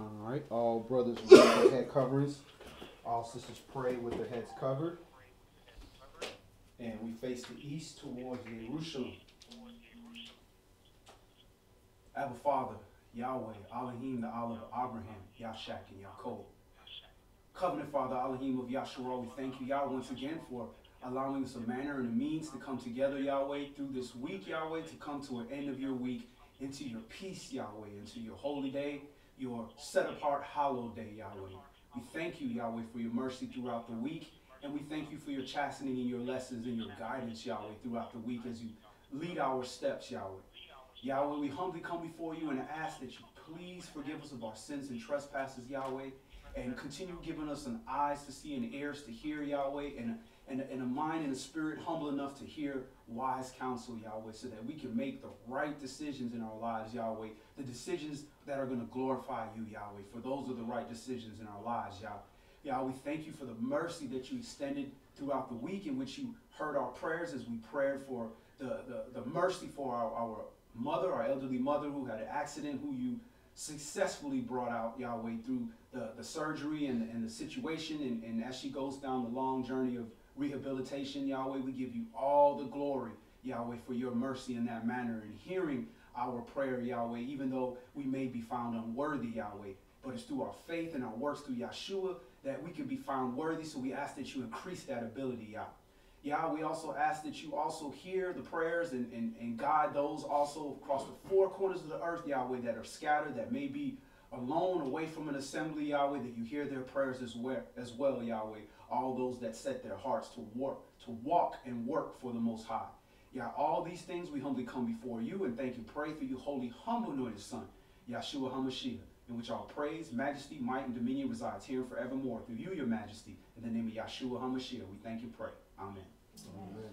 All right. All brothers with their head coverings. All sisters pray with their heads covered. And we face the east towards Jerusalem. Abba Father, Yahweh, Elohim, the Allah of Abraham, Yashak, and Yaakov. Covenant Father, Elohim of Yahshua, we thank you, Yahweh, once again for allowing us a manner and a means to come together, Yahweh, through this week, Yahweh, to come to an end of your week, into your peace, Yahweh, into your holy day, your set-apart, hallowed day, Yahweh. We thank you, Yahweh, for your mercy throughout the week, and we thank you for your chastening and your lessons and your guidance, Yahweh, throughout the week as you lead our steps, Yahweh. Yahweh, we humbly come before you and ask that you please forgive us of our sins and trespasses, Yahweh, and continue giving us an eyes to see and ears to hear, Yahweh, and a mind and a spirit humble enough to hear wise counsel, Yahweh, so that we can make the right decisions in our lives, Yahweh, the decisions that are going to glorify you, Yahweh, for those are the right decisions in our lives, Yahweh. Yahweh, we thank you for the mercy that you extended throughout the week in which you heard our prayers as we prayed for the mercy for our mother, our elderly mother who had an accident, who you successfully brought out, Yahweh, through the surgery and the situation. And as she goes down the long journey of rehabilitation, Yahweh, we give you all the glory, Yahweh, for your mercy in that manner and hearing our prayer, Yahweh, even though we may be found unworthy, Yahweh. But it's through our faith and our works through Yahshua that we can be found worthy. So we ask that you increase that ability, Yahweh. Yah, we also ask that you also hear the prayers and guide those also across the four corners of the earth, Yahweh, that are scattered, that may be alone, away from an assembly, Yahweh, that you hear their prayers as well, Yahweh. All those that set their hearts to walk and work for the Most High. Yah, all these things we humbly come before you and thank and pray for you, holy, humble, anointed Son, Yahshua HaMashiach, in which all praise, majesty, might, and dominion resides here and forevermore. Through you, your majesty, in the name of Yahshua HaMashiach, we thank and pray. Amen. Amen.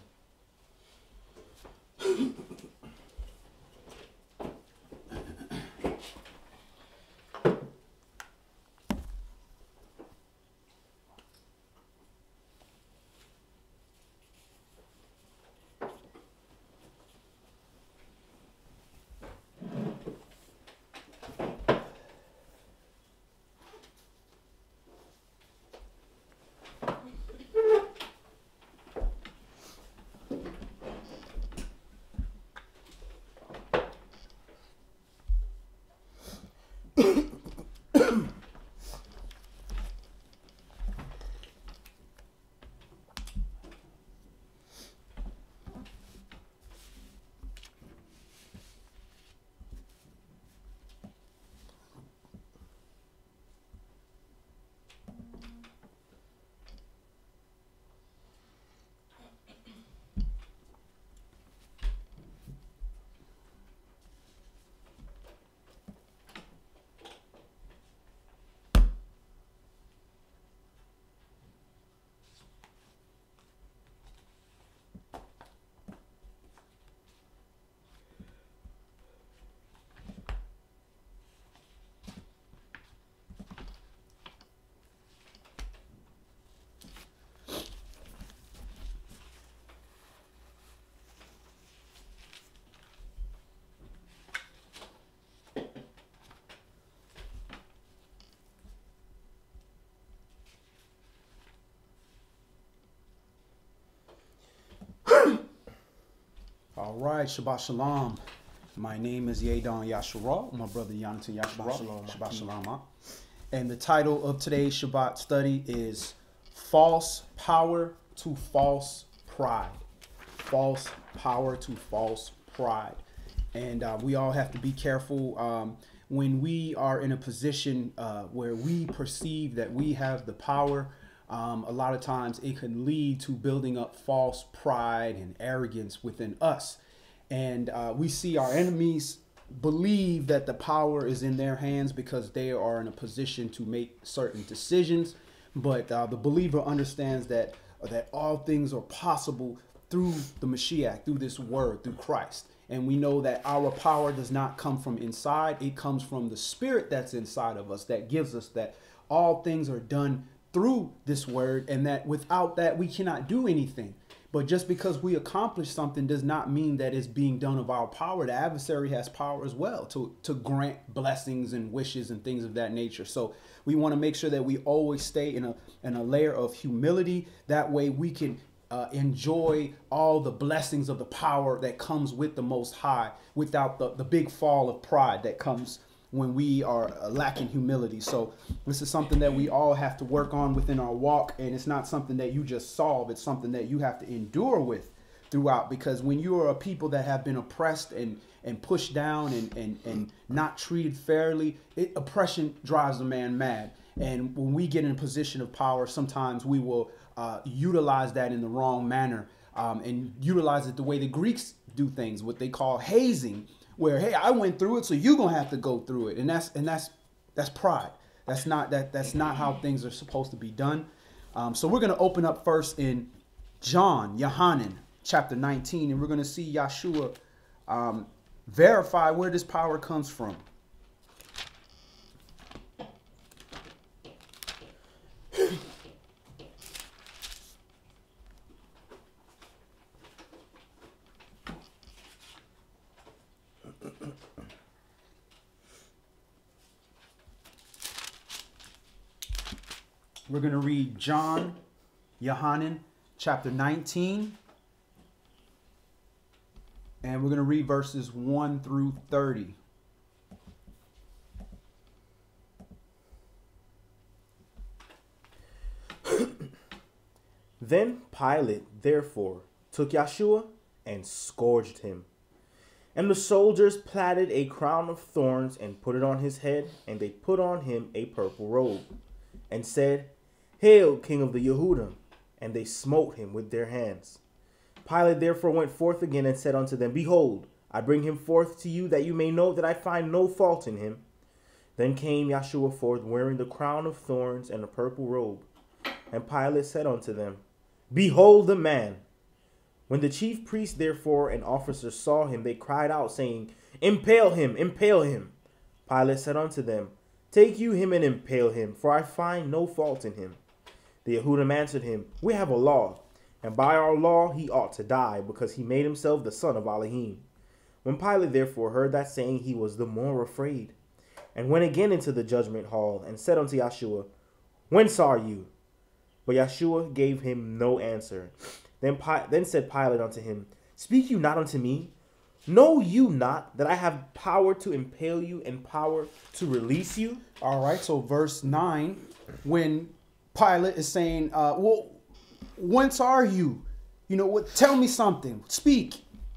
All right, Shabbat Shalom. My name is Yadon Yashua, my brother Yonatan Yashua. Shabbat Shalom. And the title of today's Shabbat study is False Power to False Pride. False power to false pride. And we all have to be careful when we are in a position where we perceive that we have the power. A lot of times it can lead to building up false pride and arrogance within us. And we see our enemies believe that the power is in their hands because they are in a position to make certain decisions. But the believer understands that all things are possible through the Mashiach, through this word, through Christ. And we know that our power does not come from inside. It comes from the spirit that's inside of us that gives us that all things are done through this word, and that without that we cannot do anything. But just because we accomplish something does not mean that it's being done of our power. The adversary has power as well to grant blessings and wishes and things of that nature. So we want to make sure that we always stay in a layer of humility. That way we can enjoy all the blessings of the power that comes with the Most High without the big fall of pride that comes when we are lacking humility. So this is something that we all have to work on within our walk, and it's not something that you just solve. It's something that you have to endure with throughout, because when you are a people that have been oppressed and pushed down and not treated fairly, oppression drives a man mad. And when we get in a position of power, sometimes we will utilize that in the wrong manner and utilize it the way the Greeks do things, what they call hazing, where, hey, I went through it, so you're gonna have to go through it, and that's pride. That's not how things are supposed to be done. So we're gonna open up first in Yohanan chapter 19, and we're gonna see Yeshua verify where this power comes from. We're going to read Yohanan chapter 19, and we're going to read verses 1 through 30. Then Pilate, therefore, took Yeshua and scourged him. And the soldiers plaited a crown of thorns and put it on his head, and they put on him a purple robe, and said, Hail, King of the Yehudim! And they smote him with their hands. Pilate therefore went forth again and said unto them, Behold, I bring him forth to you, that you may know that I find no fault in him. Then came Yeshua forth, wearing the crown of thorns and a purple robe. And Pilate said unto them, Behold the man! When the chief priests therefore and officers saw him, they cried out, saying, Impale him, impale him. Pilate said unto them, Take you him and impale him, for I find no fault in him. The Yehudim answered him, We have a law, and by our law he ought to die, because he made himself the son of Elohim. When Pilate therefore heard that saying, he was the more afraid, and went again into the judgment hall, and said unto Yeshua, Whence are you? But Yeshua gave him no answer. Then said Pilate unto him, Speak you not unto me? Know you not that I have power to impale you and power to release you? All right, so verse 9, when Pilate is saying, well, whence are you? You know, what? Tell me something. Speak.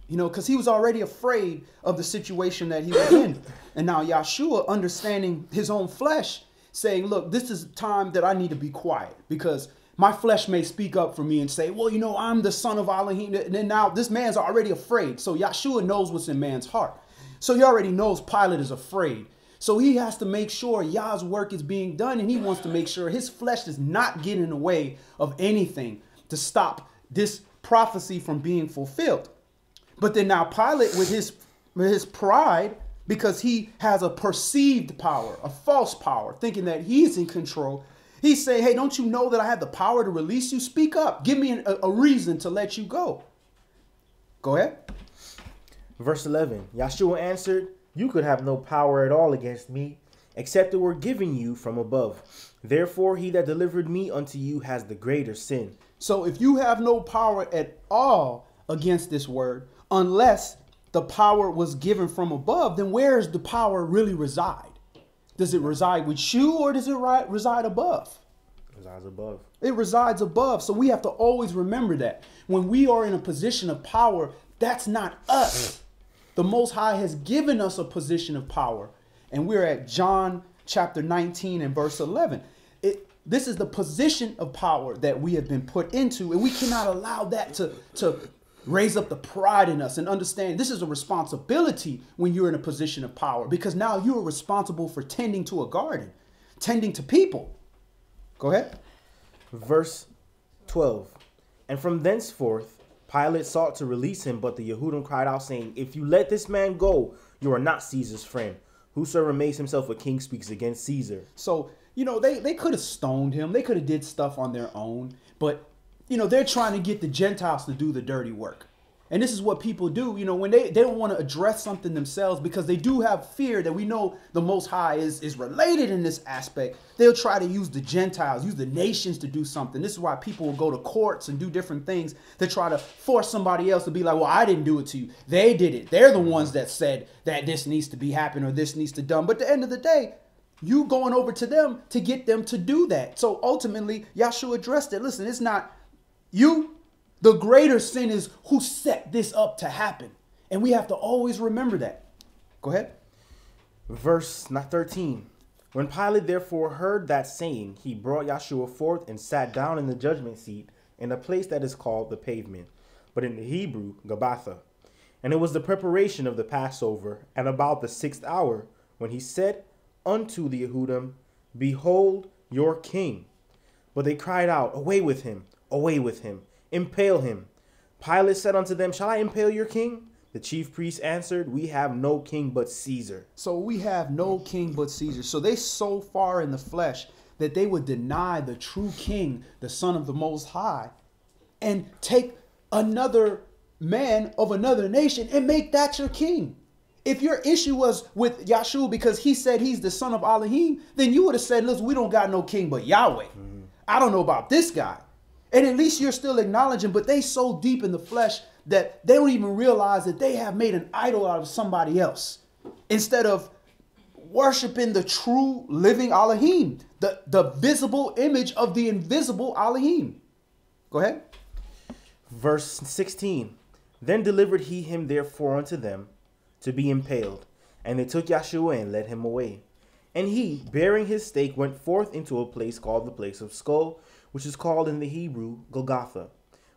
You know, because he was already afraid of the situation that he was in. And now Yeshua, understanding his own flesh, saying, look, this is time that I need to be quiet, because my flesh may speak up for me and say, well, you know, I'm the son of Elohim. And then now this man's already afraid. So Yeshua knows what's in man's heart. So he already knows Pilate is afraid. So he has to make sure Yah's work is being done, and he wants to make sure his flesh does not get in the way of anything to stop this prophecy from being fulfilled. But then now Pilate, with his pride, because he has a perceived power, a false power, thinking that he's in control, he's saying, hey, don't you know that I have the power to release you? Speak up. Give me a reason to let you go. Go ahead. Verse 11, Yeshua answered, You could have no power at all against me, except it were given you from above. Therefore, he that delivered me unto you has the greater sin. So if you have no power at all against this word, unless the power was given from above, then where does the power really reside? Does it reside with you, or does it reside above? It resides above. It resides above. So we have to always remember that. When we are in a position of power, that's not us. The Most High has given us a position of power. And we're at John chapter 19 and verse 11. This is the position of power that we have been put into. And we cannot allow that to raise up the pride in us, and understand this is a responsibility when you're in a position of power, because now you are responsible for tending to a garden, tending to people. Go ahead. Verse 12. And from thenceforth Pilate sought to release him, but the Yehudim cried out, saying, If you let this man go, you are not Caesar's friend. Whosoever makes himself a king speaks against Caesar. So, you know, they could have stoned him. They could have did stuff on their own. But they're trying to get the Gentiles to do the dirty work. And this is what people do, when they don't want to address something themselves because they do have fear that we know the Most High is related in this aspect. They'll try to use the Gentiles, use the nations to do something. This is why people will go to courts and do different things to try to force somebody else to be like, well, I didn't do it to you. They did it. They're the ones that said that this needs to be happening or this needs to done. But at the end of the day, you going over to them to get them to do that. So ultimately, Yahshua addressed it. Listen, it's not you. The greater sin is who set this up to happen. And we have to always remember that. Go ahead. Verse 13. When Pilate therefore heard that saying, he brought Yahshua forth and sat down in the judgment seat in a place that is called the pavement, but in the Hebrew, Gabbatha. And it was the preparation of the Passover, and about the 6th hour, when he said unto the Yehudim, Behold your king. But they cried out, Away with him, away with him. Impale him. Pilate said unto them, Shall I impale your king? The chief priests answered, We have no king but Caesar. So we have no king but Caesar. So they so far in the flesh that they would deny the true king, the Son of the Most High, and take another man of another nation and make that your king. If your issue was with Yahshua because he said he's the son of Elohim, then you would have said, listen, we don't got no king but Yahweh. I don't know about this guy. And at least you're still acknowledging, but they so deep in the flesh that they don't even realize that they have made an idol out of somebody else instead of worshiping the true living Elohim, the visible image of the invisible Elohim. Go ahead. Verse 16. Then delivered he him therefore unto them to be impaled. And they took Yahshua and led him away. And he, bearing his stake, went forth into a place called the place of skull, which is called in the Hebrew Golgotha,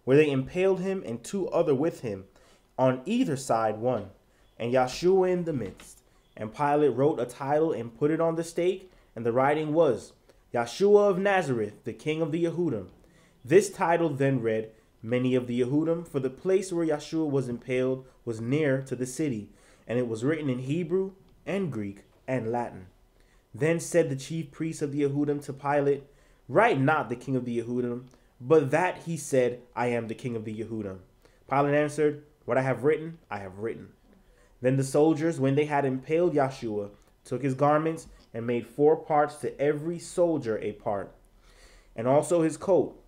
where they impaled him and 2 other with him, on either side one, and Yahshua in the midst. And Pilate wrote a title and put it on the stake, and the writing was, Yahshua of Nazareth, the King of the Yehudim. This title then read, Many of the Yehudim, for the place where Yahshua was impaled was near to the city, and it was written in Hebrew and Greek and Latin. Then said the chief priests of the Yehudim to Pilate, Write not the King of the Yehudim, but that he said, I am the King of the Yehudim. Pilate answered, What I have written, I have written. Then the soldiers, when they had impaled Yahshua, took his garments and made 4 parts, to every soldier a part, and also his coat.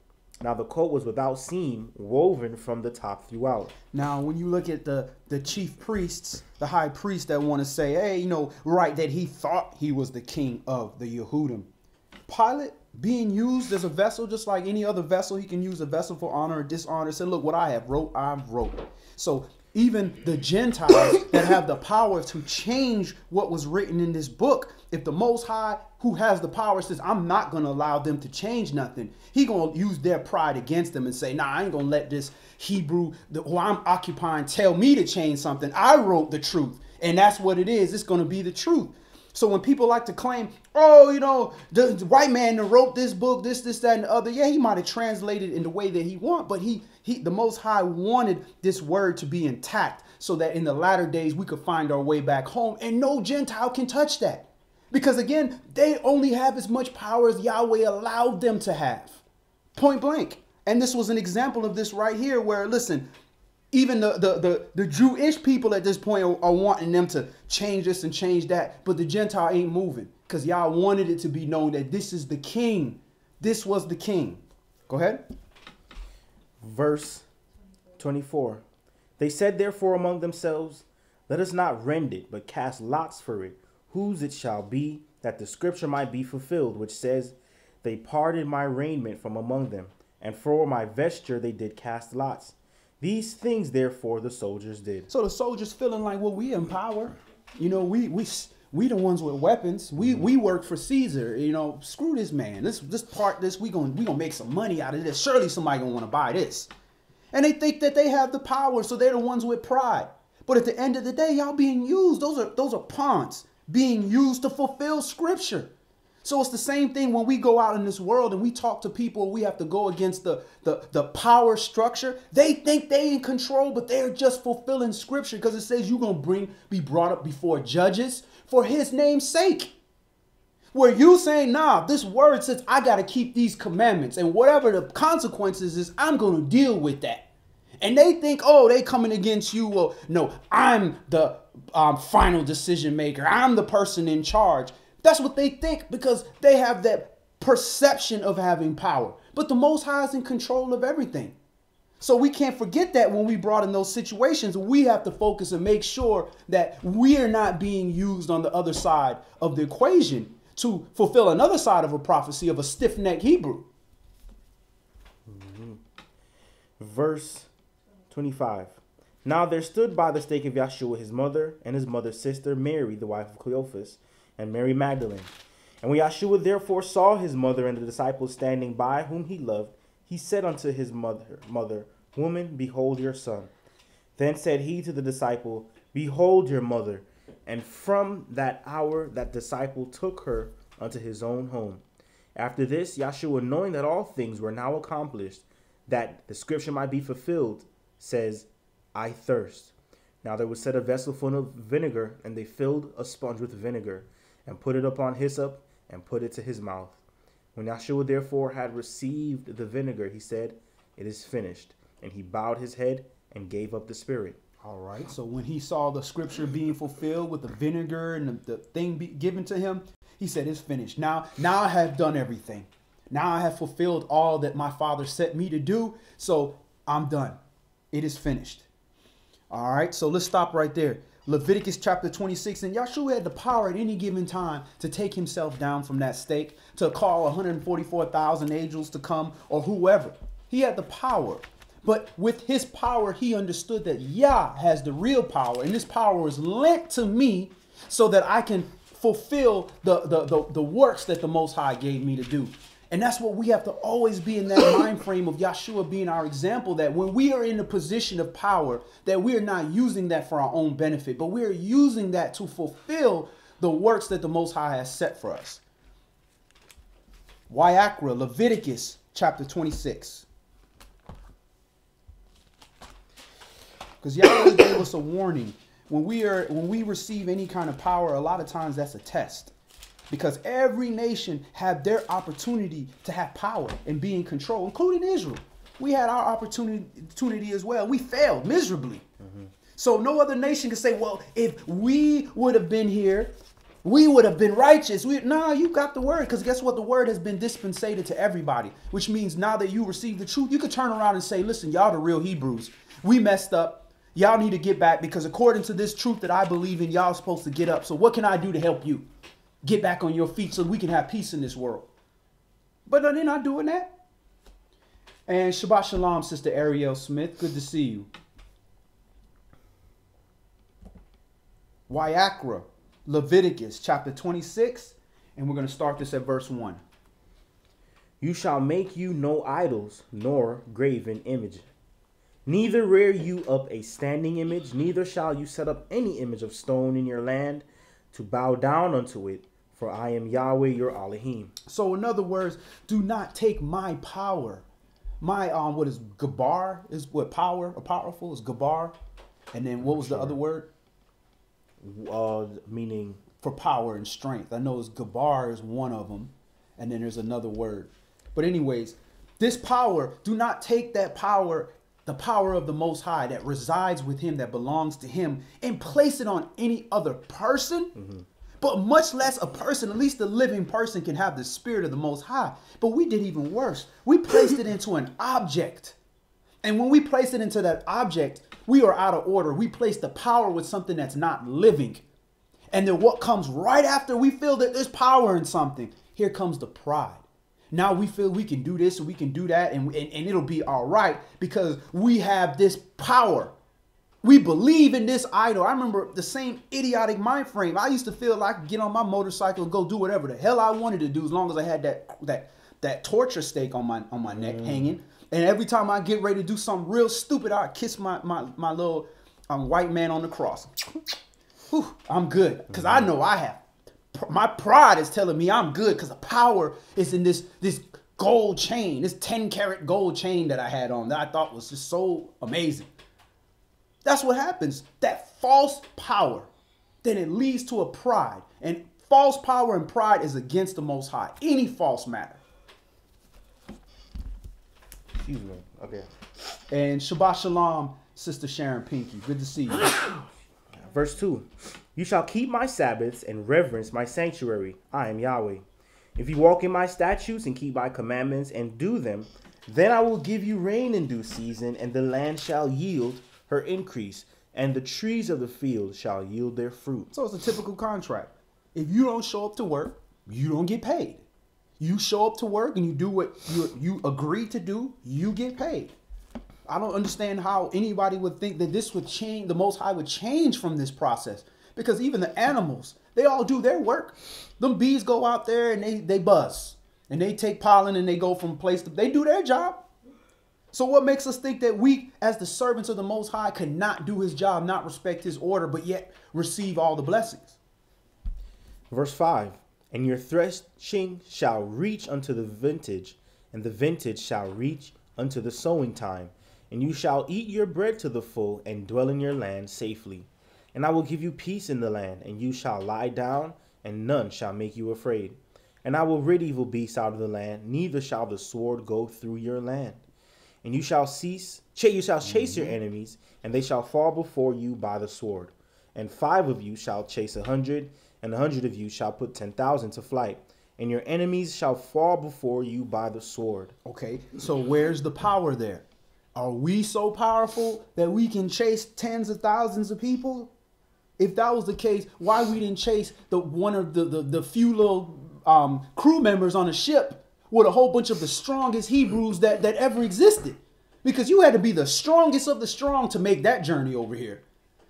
Now the coat was without seam, woven from the top throughout. Now, when you look at the chief priests, the high priest that want to say, hey, right, that he thought he was the king of the Yehudim. Pilate being used as a vessel, just like any other vessel, he can use a vessel for honor or dishonor. Say, look, what I have wrote, I've wrote. So even the Gentiles that have the power to change what was written in this book, if the Most High, who has the power, says, I'm not going to allow them to change nothing, he going to use their pride against them and say, nah, I ain't going to let this Hebrew who I'm occupying tell me to change something. I wrote the truth, and that's what it is. It's going to be the truth. So when people like to claim, oh, the white man that wrote this book, this, that, and the other, yeah, he might have translated in the way that he want, but the Most High wanted this word to be intact so that in the latter days we could find our way back home, and no Gentile can touch that. Because again, they only have as much power as Yahweh allowed them to have. Point blank. And this was an example of this right here where, listen, even the Jewish people at this point are wanting them to change this and change that. But the Gentile ain't moving because Yah wanted it to be known that this is the king. This was the king. Go ahead. Verse 24. They said therefore among themselves, Let us not rend it, but cast lots for it, whose it shall be, that the scripture might be fulfilled, which says, They parted my raiment from among them, and for my vesture they did cast lots. These things, therefore, the soldiers did. So the soldiers feeling like, well, we in power. We the ones with weapons. We work for Caesar. Screw this man. We gonna make some money out of this. Surely somebody gonna want to buy this. And they think that they have the power, so they're the ones with pride. But at the end of the day, y'all being used. Those are pawns being used to fulfill scripture. So it's the same thing when we go out in this world and we talk to people, we have to go against the power structure. They think they in control, but they're just fulfilling scripture because it says you're going to be brought up before judges for his name's sake. Where you saying, nah, this word says I got to keep these commandments, and whatever the consequences is, I'm going to deal with that. And they think, oh, they coming against you. Well, no, I'm the final decision maker. I'm the person in charge. That's what they think because they have that perception of having power. But the Most High is in control of everything. So we can't forget that when we brought in those situations, we have to focus and make sure that we are not being used on the other side of the equation to fulfill another side of a prophecy of a stiff-necked Hebrew. Verse 25. Now there stood by the stake of Yahshua his mother and his mother's sister Mary, the wife of Cleophas, and Mary Magdalene. And when Yahshua therefore saw his mother and the disciples standing by whom he loved, he said unto his mother, Woman, behold your son. Then said he to the disciple, Behold your mother. And from that hour that disciple took her unto his own home. After this, Yahshua, knowing that all things were now accomplished, that the scripture might be fulfilled, says, I thirst. Now there was set a vessel full of vinegar, and they filled a sponge with vinegar, and put it upon hyssop, and put it to his mouth. When Yahshua therefore had received the vinegar, he said, It is finished. And he bowed his head and gave up the spirit. All right. So when he saw the scripture being fulfilled with the vinegar and the thing given to him, he said, it's finished. Now I have done everything. Now I have fulfilled all that my Father set me to do. So I'm done. It is finished. All right. So let's stop right there. Leviticus chapter 26. And Yahshua had the power at any given time to take himself down from that stake, to call 144,000 angels to come or whoever. He had the power. But with his power, he understood that Yah has the real power. And this power is lent to me so that I can fulfill the works that the Most High gave me to do. And that's what we have to always be in that mind frame of Yahshua being our example, that when we are in a position of power, that we are not using that for our own benefit, but we are using that to fulfill the works that the Most High has set for us. Wayakra, Leviticus chapter 26. Because Yahweh gave us a warning. When we receive any kind of power, a lot of times that's a test. Because every nation had their opportunity to have power and be in control, including Israel. We had our opportunity as well. We failed miserably. Mm-hmm. So no other nation can say, well, if we would have been here, we would have been righteous. No, you got the word. Because guess what? The word has been dispensated to everybody. Which means now that you receive the truth, you can turn around and say, listen, y'all the real Hebrews. We messed up. Y'all need to get back because according to this truth that I believe in, y'all are supposed to get up. So what can I do to help you get back on your feet so we can have peace in this world? But they're not doing that. And Shabbat Shalom, Sister Ariel Smith. Good to see you. Wayakra, Leviticus chapter 26. And we're going to start this at verse 1. You shall make you no idols, nor graven image. Neither rear you up a standing image, neither shall you set up any image of stone in your land to bow down unto it, for I am Yahweh your Elohim. So in other words, do not take my power. My, what is Gabar? Is what power or powerful is Gabar. And then what was the other word? Meaning? For power and strength. I know it's Gabar is one of them. And then there's another word. But anyways, this power, do not take that power, the power of the Most High that resides with him, that belongs to him, and place it on any other person. Mm-hmm. But much less a person, at least a living person, can have the spirit of the Most High. But we did even worse. We placed it into an object. And when we place it into that object, we are out of order. We place the power with something that's not living. And then what comes right after we feel that there's power in something? Here comes the pride. Now we feel we can do this and we can do that and it'll be all right because we have this power. We believe in this idol. I remember the same idiotic mind frame. I used to feel like I could get on my motorcycle and go do whatever the hell I wanted to do as long as I had that torture stake on my neck hanging. And every time I get ready to do something real stupid, I kiss my little white man on the cross. Whew, I'm good because I know I have. My pride is telling me I'm good because the power is in this gold chain, this 10-karat gold chain that I had on that I thought was just so amazing. That's what happens. That false power, then it leads to a pride. And False power and pride is against the Most High. Any false matter. Excuse me. Okay. And Shabbat Shalom, Sister Sharon Pinky. Good to see you. Verse 2. You shall keep my Sabbaths and reverence my sanctuary. I am Yahweh. If you walk in my statutes and keep my commandments and do them, then I will give you rain in due season, and the land shall yield her increase, and the trees of the field shall yield their fruit. So it's a typical contract. If you don't show up to work, you don't get paid. You show up to work and you do what you agree to do, you get paid. I don't understand how anybody would think that this would change, the Most High would change from this process. Because even the animals, they all do their work. Them bees go out there and they buzz. And they take pollen and they go from place to, they do their job. So what makes us think that we, as the servants of the Most High, cannot do his job, not respect his order, but yet receive all the blessings? Verse 5. And your threshing shall reach unto the vintage, and the vintage shall reach unto the sowing time. And you shall eat your bread to the full, and dwell in your land safely. And I will give you peace in the land, and you shall lie down, and none shall make you afraid. And I will rid evil beasts out of the land, neither shall the sword go through your land. And you shall chase your enemies, and they shall fall before you by the sword. And 5 of you shall chase 100, and 100 of you shall put 10,000 to flight. And your enemies shall fall before you by the sword. Okay, so where's the power there? Are we so powerful that we can chase tens of thousands of people? If that was the case, why we didn't chase one of the few little crew members on a ship with a whole bunch of the strongest Hebrews that ever existed? Because you had to be the strongest of the strong to make that journey over here.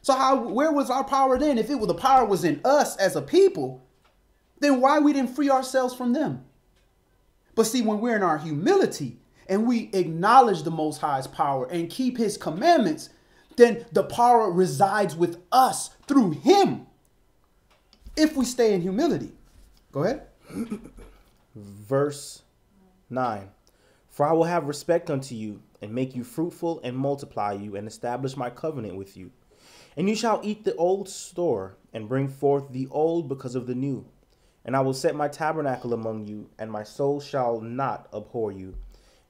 So where was our power then? If the power was in us as a people, then why we didn't free ourselves from them? But see, when we're in our humility and we acknowledge the Most High's power and keep his commandments, then the power resides with us through him. If we stay in humility. Go ahead. Verse 9. For I will have respect unto you, and make you fruitful, and multiply you, and establish my covenant with you. And you shall eat the old store, and bring forth the old because of the new. And I will set my tabernacle among you, and my soul shall not abhor you.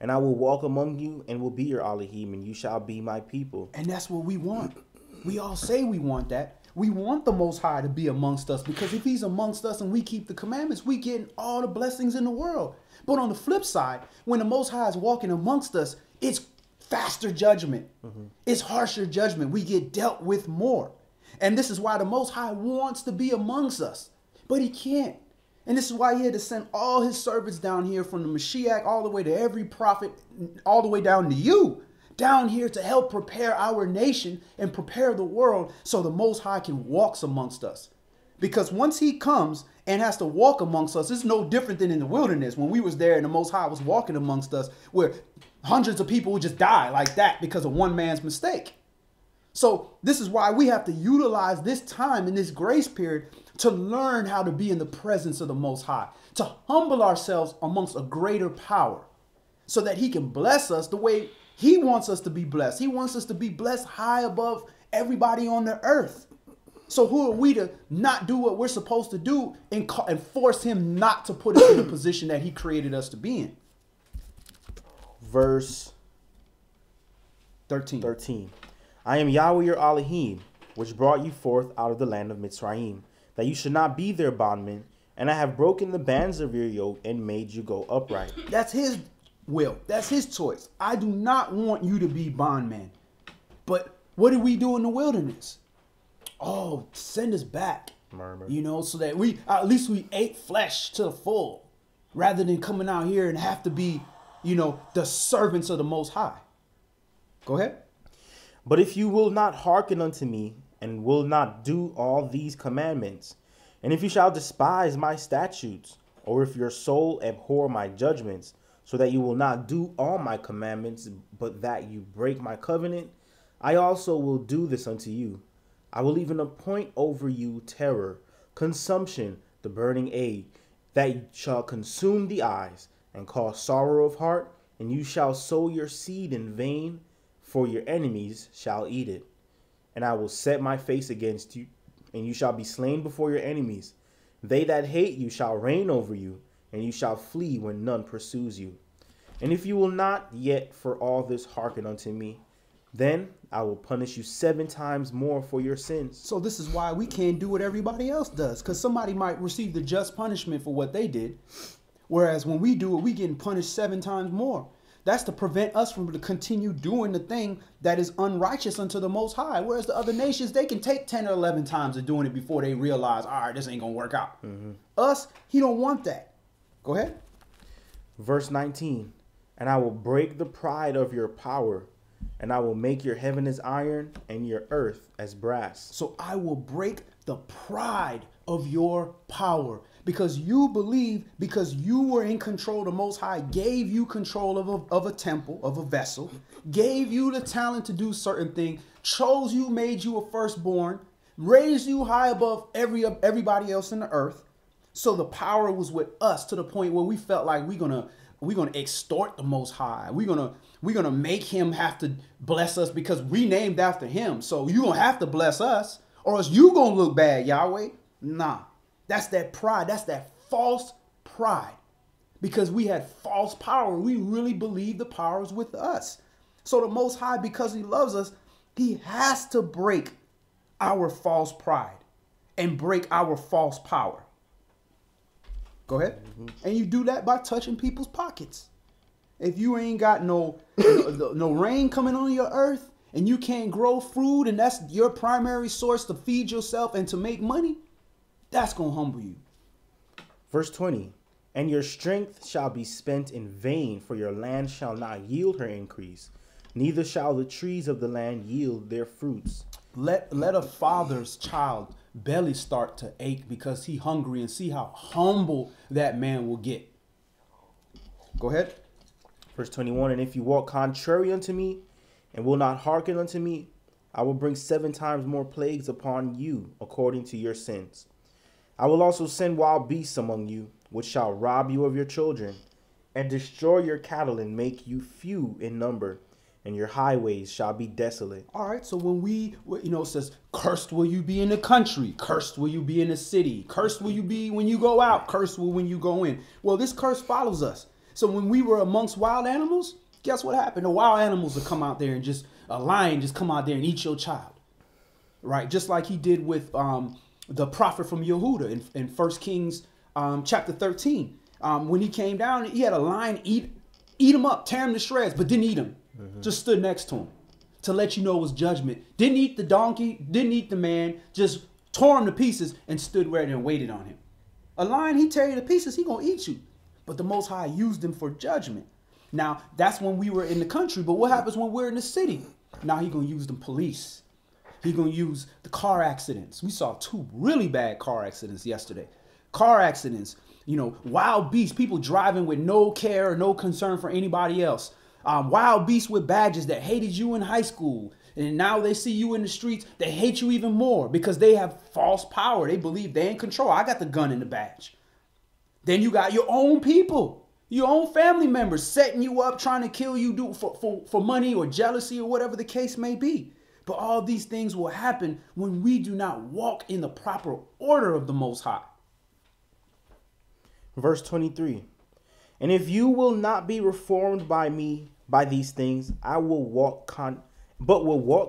And I will walk among you, and will be your Elohim, and you shall be my people. And that's what we want. We all say we want that. We want the Most High to be amongst us, because if he's amongst us and we keep the commandments, we get all the blessings in the world. But on the flip side, when the Most High is walking amongst us, it's faster judgment. It's harsher judgment. We get dealt with more. And this is why the Most High wants to be amongst us, but he can't. And this is why he had to send all his servants down here, from the Mashiach all the way to every prophet, all the way down to you, down here to help prepare our nation and prepare the world so the Most High can walk amongst us. Because once he comes and has to walk amongst us, it's no different than in the wilderness when we was there and the Most High was walking amongst us, where hundreds of people would just die like that because of one man's mistake. So this is why we have to utilize this time in this grace period to learn how to be in the presence of the Most High, to humble ourselves amongst a greater power so that he can bless us the way he wants us to be blessed. He wants us to be blessed high above everybody on the earth. So who are we to not do what we're supposed to do and force him not to put us in the position that he created us to be in? Verse 13. I am Yahweh your Elohim, which brought you forth out of the land of Mitzrayim, that you should not be their bondmen, and I have broken the bands of your yoke and made you go upright. That's his will. That's his choice. I do not want you to be bondmen. But what did we do in the wilderness? Oh, send us back. Murmur. So that at least we ate flesh to the full, rather than coming out here and have to be, the servants of the Most High. Go ahead. But if you will not hearken unto me, and will not do all these commandments, and if you shall despise my statutes, or if your soul abhor my judgments, so that you will not do all my commandments, but that you break my covenant, I also will do this unto you. I will even appoint over you terror, consumption, the burning egg, that shall consume the eyes, and cause sorrow of heart, and you shall sow your seed in vain, for your enemies shall eat it. And I will set my face against you, and you shall be slain before your enemies. They that hate you shall reign over you, and you shall flee when none pursues you. And if you will not yet for all this hearken unto me, then I will punish you 7 times more for your sins. So this is why we can't do what everybody else does, because somebody might receive the just punishment for what they did, whereas when we do it, we getting punished 7 times more. That's to prevent us from to continue doing the thing that is unrighteous unto the Most High. Whereas the other nations, they can take 10 or 11 times of doing it before they realize, all right, this ain't gonna work out. Us, he don't want that. Go ahead. Verse 19, and I will break the pride of your power, and I will make your heaven as iron and your earth as brass. So I will break the pride of your power, because you believe, because you were in control, the Most High gave you control of a temple, of a vessel, gave you the talent to do certain things, chose you, made you a firstborn, raised you high above everybody else in the earth. So the power was with us to the point where we felt like we're gonna extort the Most High. We're gonna make him have to bless us because we named after him. So you gonna have to bless us, or else you gonna look bad, Yahweh. Nah, that's that pride. That's that false pride, because we had false power. We really believed the power was with us. So the Most High, because he loves us, he has to break our false pride and break our false power. Go ahead. And you do that by touching people's pockets. If you ain't got no rain coming on your earth, and you can't grow food, and that's your primary source to feed yourself and to make money, that's going to humble you. Verse 20, and your strength shall be spent in vain, for your land shall not yield her increase, neither shall the trees of the land yield their fruits. Let a father's child belly start to ache because he hungry, and see how humble that man will get. Go ahead. Verse 21, and if you walk contrary unto me and will not hearken unto me, I will bring 7 times more plagues upon you according to your sins. I will also send wild beasts among you, which shall rob you of your children, and destroy your cattle, and make you few in number, and your highways shall be desolate. All right, so when it says, cursed will you be in the country, cursed will you be in the city, cursed will you be when you go out, cursed will when you go in. Well, this curse follows us. So when we were amongst wild animals, guess what happened? The wild animals will come out there and a lion just come out there and eat your child. Right? Just like he did with the prophet from Yehuda in 1 Kings chapter 13. When he came down, he had a lion eat him up, tear him to shreds, but didn't eat him. Just stood next to him to let you know it was judgment. Didn't eat the donkey, didn't eat the man, just tore him to pieces and stood ready and waited on him. A lion, he tear you to pieces, he gonna eat you. But the Most High used him for judgment. Now, that's when we were in the country, but what happens when we're in the city? Now he gonna use the police. He gonna use the car accidents. We saw 2 really bad car accidents yesterday. Car accidents, wild beasts, people driving with no care or no concern for anybody else. Wild beasts with badges that hated you in high school. And now they see you in the streets, they hate you even more because they have false power. They believe they're in control. I got the gun and the badge. Then you got your own people, your own family members setting you up, trying to kill you for money or jealousy or whatever the case may be. But all these things will happen when we do not walk in the proper order of the Most High. Verse 23, and if you will not be reformed by me by these things, I will walk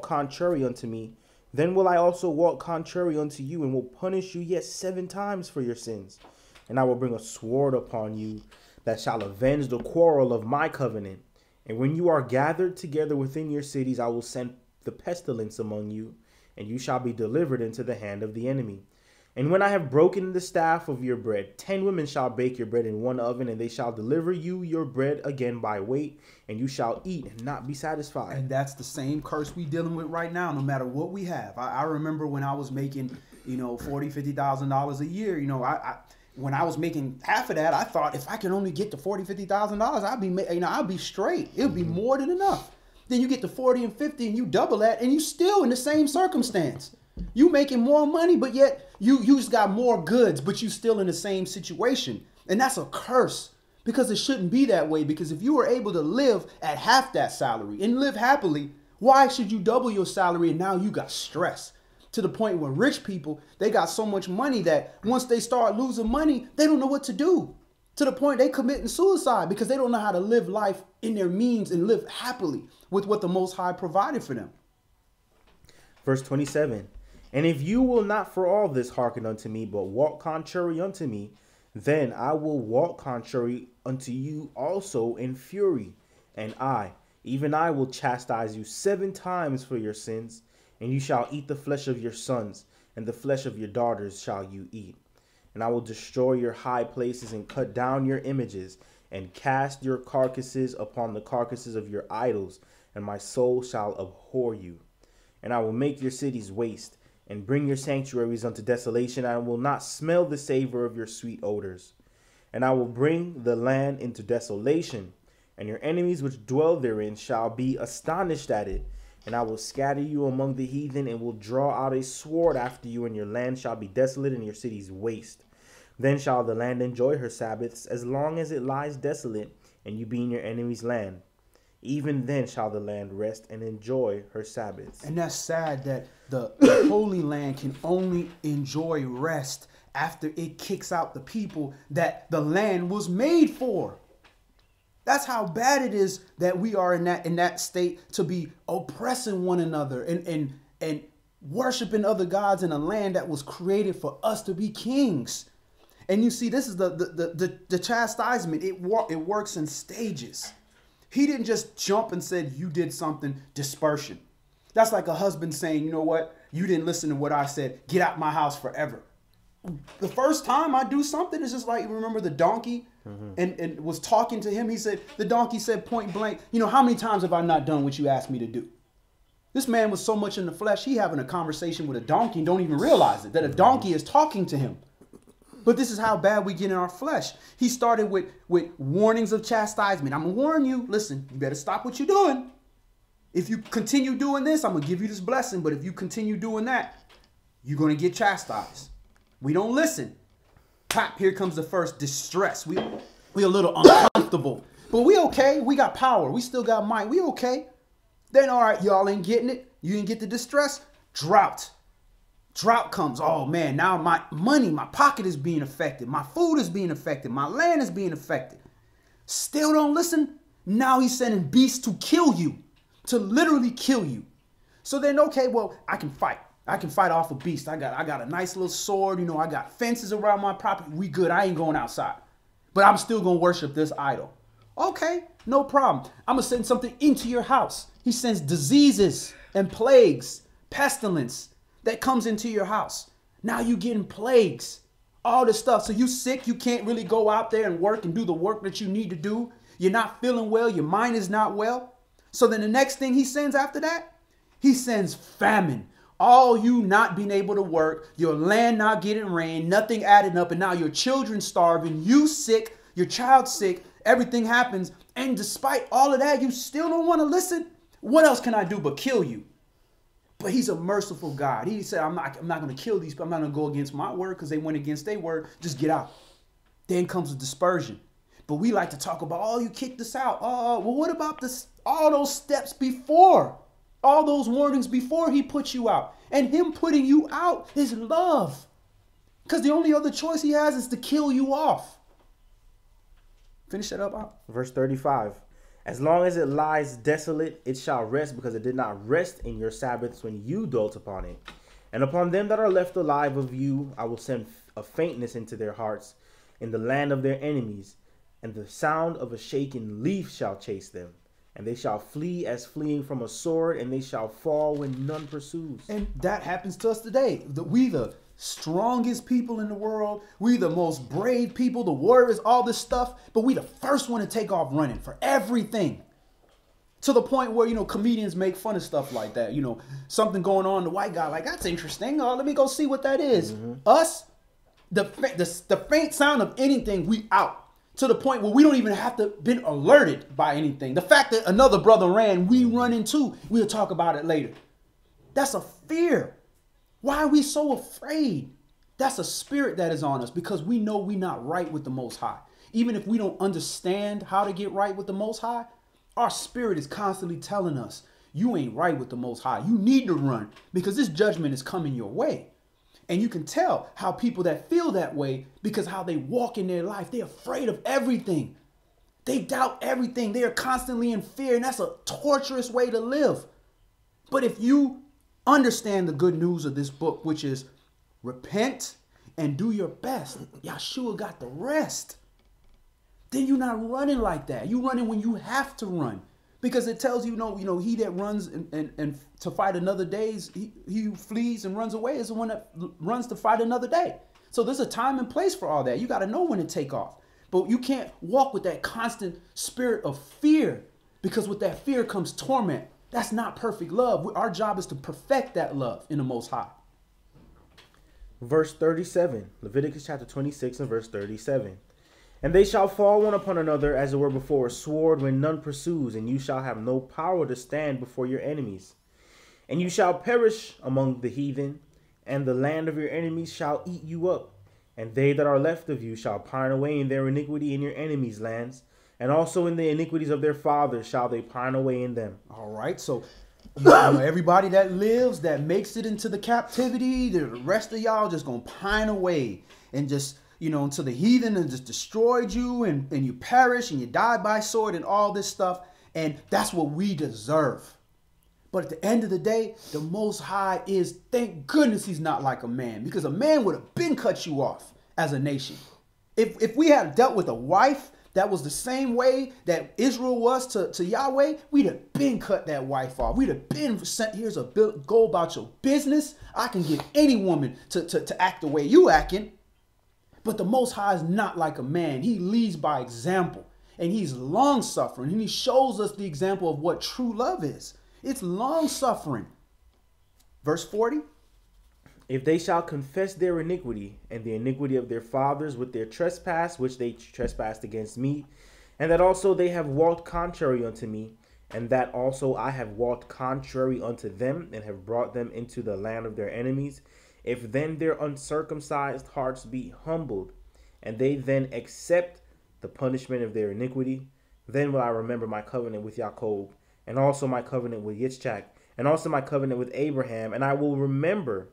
contrary unto me. Then will I also walk contrary unto you, and will punish you yet 7 times for your sins. And I will bring a sword upon you that shall avenge the quarrel of my covenant. And when you are gathered together within your cities, I will send the pestilence among you, and you shall be delivered into the hand of the enemy. And when I have broken the staff of your bread, 10 women shall bake your bread in one oven, and they shall deliver you your bread again by weight, and you shall eat and not be satisfied. And that's the same curse we dealing with right now, no matter what we have. I remember when I was making, $40,000, $50,000 a year, when I was making half of that, I thought if I can only get to $40,000, $50,000, I'll be straight. It'll be more than enough. Then you get to 40 and 50 and you double that, and you still in the same circumstance. You making more money, but yet you just got more goods, but you still in the same situation. And that's a curse, because it shouldn't be that way. Because if you were able to live at half that salary and live happily, why should you double your salary and now you got stress? To the point where rich people, they got so much money that once they start losing money, they don't know what to do. To the point they committing suicide because they don't know how to live life in their means and live happily with what the Most High provided for them. Verse 27. And if you will not for all this hearken unto me, but walk contrary unto me, then I will walk contrary unto you also in fury. And I, even I, will chastise you 7 times for your sins, and you shall eat the flesh of your sons, and the flesh of your daughters shall you eat. And I will destroy your high places and cut down your images, and cast your carcasses upon the carcasses of your idols, and my soul shall abhor you. And I will make your cities waste, and bring your sanctuaries unto desolation. I will not smell the savor of your sweet odors. And I will bring the land into desolation, and your enemies which dwell therein shall be astonished at it. And I will scatter you among the heathen, and will draw out a sword after you, and your land shall be desolate, and your cities waste. Then shall the land enjoy her Sabbaths, as long as it lies desolate, and you be in your enemy's land. Even then shall the land rest and enjoy her Sabbaths. And that's sad that the Holy Land can only enjoy rest after it kicks out the people that the land was made for. That's how bad it is that we are in that state to be oppressing one another and worshiping other gods in a land that was created for us to be kings. And you see, this is the chastisement. It works in stages. He didn't just jump and said, you did something, dispersion. That's like a husband saying, you know what? You didn't listen to what I said. Get out my house forever. The first time I do something, it's just like, remember the donkey and was talking to him. He said, the donkey said point blank, you know, how many times have I not done what you asked me to do? This man was so much in the flesh. He having a conversation with a donkey and don't even realize it, that a donkey is talking to him. But this is how bad we get in our flesh. He started with warnings of chastisement. I'm going to warn you. Listen, you better stop what you're doing. If you continue doing this, I'm going to give you this blessing. But if you continue doing that, you're going to get chastised. We don't listen. Pop, here comes the first distress. We a little uncomfortable. But we okay. We got power. We still got might. We okay. Then, all right, y'all ain't getting it. You didn't get the distress. Drought. Drought comes. Oh, man, now my money, my pocket is being affected. My food is being affected. My land is being affected. Still don't listen. Now he's sending beasts to kill you, to literally kill you. So then, okay, well, I can fight. I can fight off a beast. I got a nice little sword. You know, I got fences around my property. We good. I ain't going outside. But I'm still going to worship this idol. Okay, no problem. I'm going to send something into your house. He sends diseases and plagues, pestilence that comes into your house. Now you getting plagues, all this stuff. So you sick, you can't really go out there and work and do the work that you need to do. You're not feeling well, your mind is not well. So then the next thing he sends after that, he sends famine. All you not being able to work, your land not getting rain, nothing adding up, and now your children starving, you sick, your child sick, everything happens. And despite all of that, you still don't want to listen. What else can I do but kill you? But he's a merciful God. He said, I'm not going to kill these people. I'm not going to go against my word because they went against their word. Just get out. Then comes the dispersion. But we like to talk about, oh, you kicked us out. Well, what about this? All those steps before, all those warnings before he put you out. And him putting you out is love. Because the only other choice he has is to kill you off. Finish that up, Al. Verse 35. As long as it lies desolate, it shall rest, because it did not rest in your Sabbaths when you dwelt upon it. And upon them that are left alive of you, I will send a faintness into their hearts in the land of their enemies, and the sound of a shaken leaf shall chase them. And they shall flee as fleeing from a sword, and they shall fall when none pursues. And that happens to us today. We the strongest people in the world. We the most brave people, the warriors, all this stuff. But we the first one to take off running for everything. To the point where, you know, comedians make fun of stuff like that. You know, something going on, the white guy, like, that's interesting. Let me go see what that is. Us, the faint sound of anything, we out. To the point where we don't even have to been alerted by anything. The fact that another brother ran, we run into, we'll talk about it later. That's a fear. Why are we so afraid? That's a spirit that is on us because we know we're not right with the Most High. Even if we don't understand how to get right with the Most High, our spirit is constantly telling us, you ain't right with the Most High. You need to run because this judgment is coming your way. And you can tell how people that feel that way, because how they walk in their life, they're afraid of everything. They doubt everything. They are constantly in fear, and that's a torturous way to live. But if you understand the good news of this book, which is repent and do your best, Yeshua got the rest. Then you're not running like that. You're running when you have to run. Because it tells you, he that runs and to fight another day, he who flees and runs away is the one that runs to fight another day. So there's a time and place for all that. You got to know when to take off. But you can't walk with that constant spirit of fear, because with that fear comes torment. That's not perfect love. Our job is to perfect that love in the Most High. Verse 37, Leviticus chapter 26 and verse 37. And they shall fall one upon another as it were before a sword when none pursues, and you shall have no power to stand before your enemies. And you shall perish among the heathen, and the land of your enemies shall eat you up. And they that are left of you shall pine away in their iniquity in your enemies' lands, and also in the iniquities of their fathers shall they pine away in them. All right, so everybody that lives, that makes it into the captivity, the rest of y'all just gonna pine away and just, until the heathen and just destroyed you and you perish and you die by sword and all this stuff. And that's what we deserve. But at the end of the day, the Most High is, thank goodness he's not like a man, because a man would have been cut you off as a nation. If we had dealt with a wife that was the same way that Israel was to Yahweh, we'd have been cut that wife off. We'd have been sent, here's a bill, go about your business. I can get any woman to act the way you acting. But the Most High is not like a man. He leads by example, and he's long suffering, and he shows us the example of what true love is. It's long suffering. Verse 40. If they shall confess their iniquity and the iniquity of their fathers with their trespass, which they trespassed against me, and that also they have walked contrary unto me, and that also I have walked contrary unto them, and have brought them into the land of their enemies, if then their uncircumcised hearts be humbled, and they then accept the punishment of their iniquity, then will I remember my covenant with Jacob, and also my covenant with Yitzchak, and also my covenant with Abraham, and I will remember.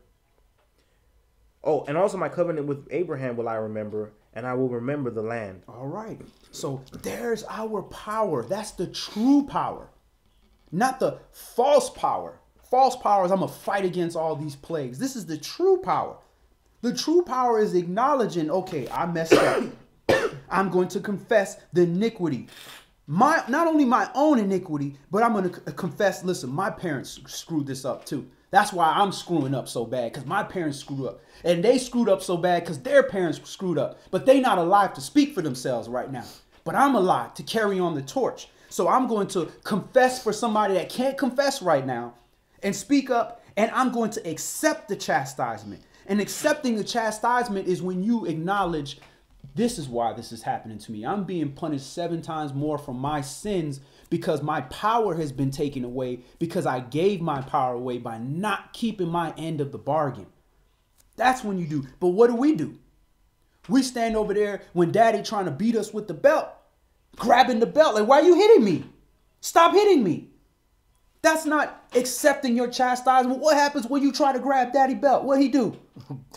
Oh, and also my covenant with Abraham will I remember, and I will remember the land. All right. So there's our power. That's the true power, not the false power. False power is I'm going to fight against all these plagues. This is the true power. The true power is acknowledging, okay, I messed up. I'm going to confess the iniquity. Not only my own iniquity, but I'm going to confess, listen, my parents screwed this up too. That's why I'm screwing up so bad, because my parents screwed up. And they screwed up so bad because their parents screwed up. But they not alive to speak for themselves right now. But I'm alive to carry on the torch. So I'm going to confess for somebody that can't confess right now and speak up, and I'm going to accept the chastisement. And accepting the chastisement is when you acknowledge, this is why this is happening to me. I'm being punished 7 times more for my sins because my power has been taken away, because I gave my power away by not keeping my end of the bargain. That's when you do. But what do? We stand over there when daddy trying to beat us with the belt, grabbing the belt. Like, why are you hitting me? Stop hitting me. That's not accepting your chastisement. What happens when you try to grab daddy belt? What he do?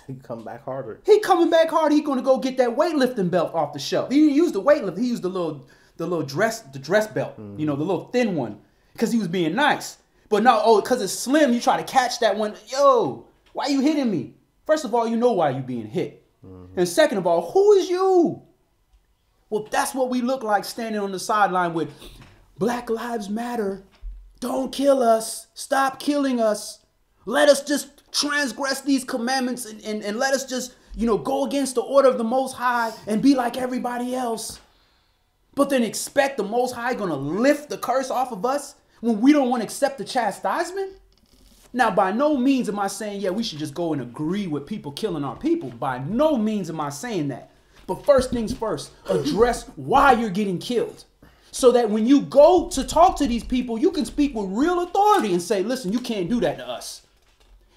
He come back harder. He coming back hard. He going to go get that weightlifting belt off the shelf. He didn't use the weightlifting. He used the little dress belt, the little thin one, because he was being nice. But no, because it's slim, you try to catch that one. Yo, why you hitting me? First of all, you know why you being hit. And second of all, who is you? Well, that's what we look like standing on the sideline with Black Lives Matter. Don't kill us. Stop killing us. Let us just transgress these commandments and let us just, go against the order of the Most High and be like everybody else. But then expect the Most High going to lift the curse off of us when we don't want to accept the chastisement? Now, by no means am I saying, we should just go and agree with people killing our people. By no means am I saying that. But first things first, address why you're getting killed. So that when you go to talk to these people, you can speak with real authority and say, listen, you can't do that to us.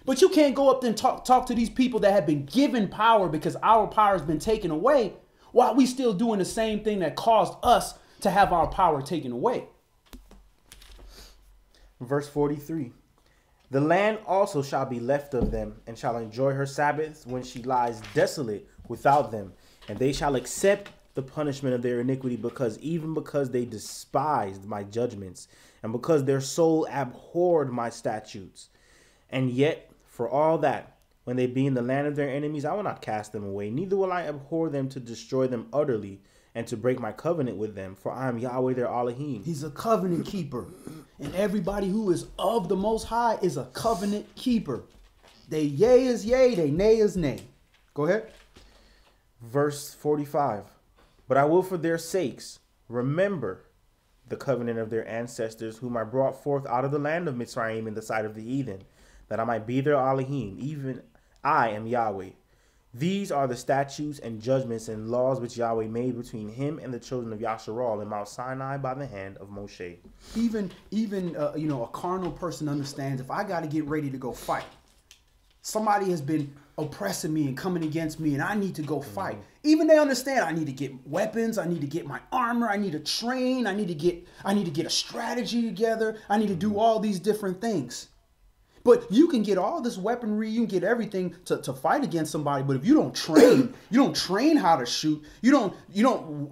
But you can't go up there and talk to these people that have been given power because our power has been taken away, while we still doing the same thing that caused us to have our power taken away. Verse 43. The land also shall be left of them, and shall enjoy her Sabbaths when she lies desolate without them. And they shall accept the punishment of their iniquity, because they despised my judgments, and because their soul abhorred my statutes. And yet, for all that, when they be in the land of their enemies, I will not cast them away, neither will I abhor them to destroy them utterly, and to break my covenant with them, for I am Yahweh their Elohim. He's a covenant keeper. And everybody who is of the Most High is a covenant keeper. They yea is yea, they nay is nay. Go ahead. Verse 45. But I will for their sakes remember the covenant of their ancestors, whom I brought forth out of the land of Mitzrayim in the sight of the heathen, that I might be their Elohim, even I am Yahweh. These are the statutes and judgments and laws which Yahweh made between him and the children of Yasharal in Mount Sinai by the hand of Moshe. Even a carnal person understands, if I got to get ready to go fight, somebody has been oppressing me and coming against me, and I need to go fight. Even they understand I need to get weapons, I need to get my armor, I need to train, I need to get a strategy together, I need to do all these different things. But you can get all this weaponry, you can get everything to fight against somebody, but if you don't train, you don't train how to shoot, you don't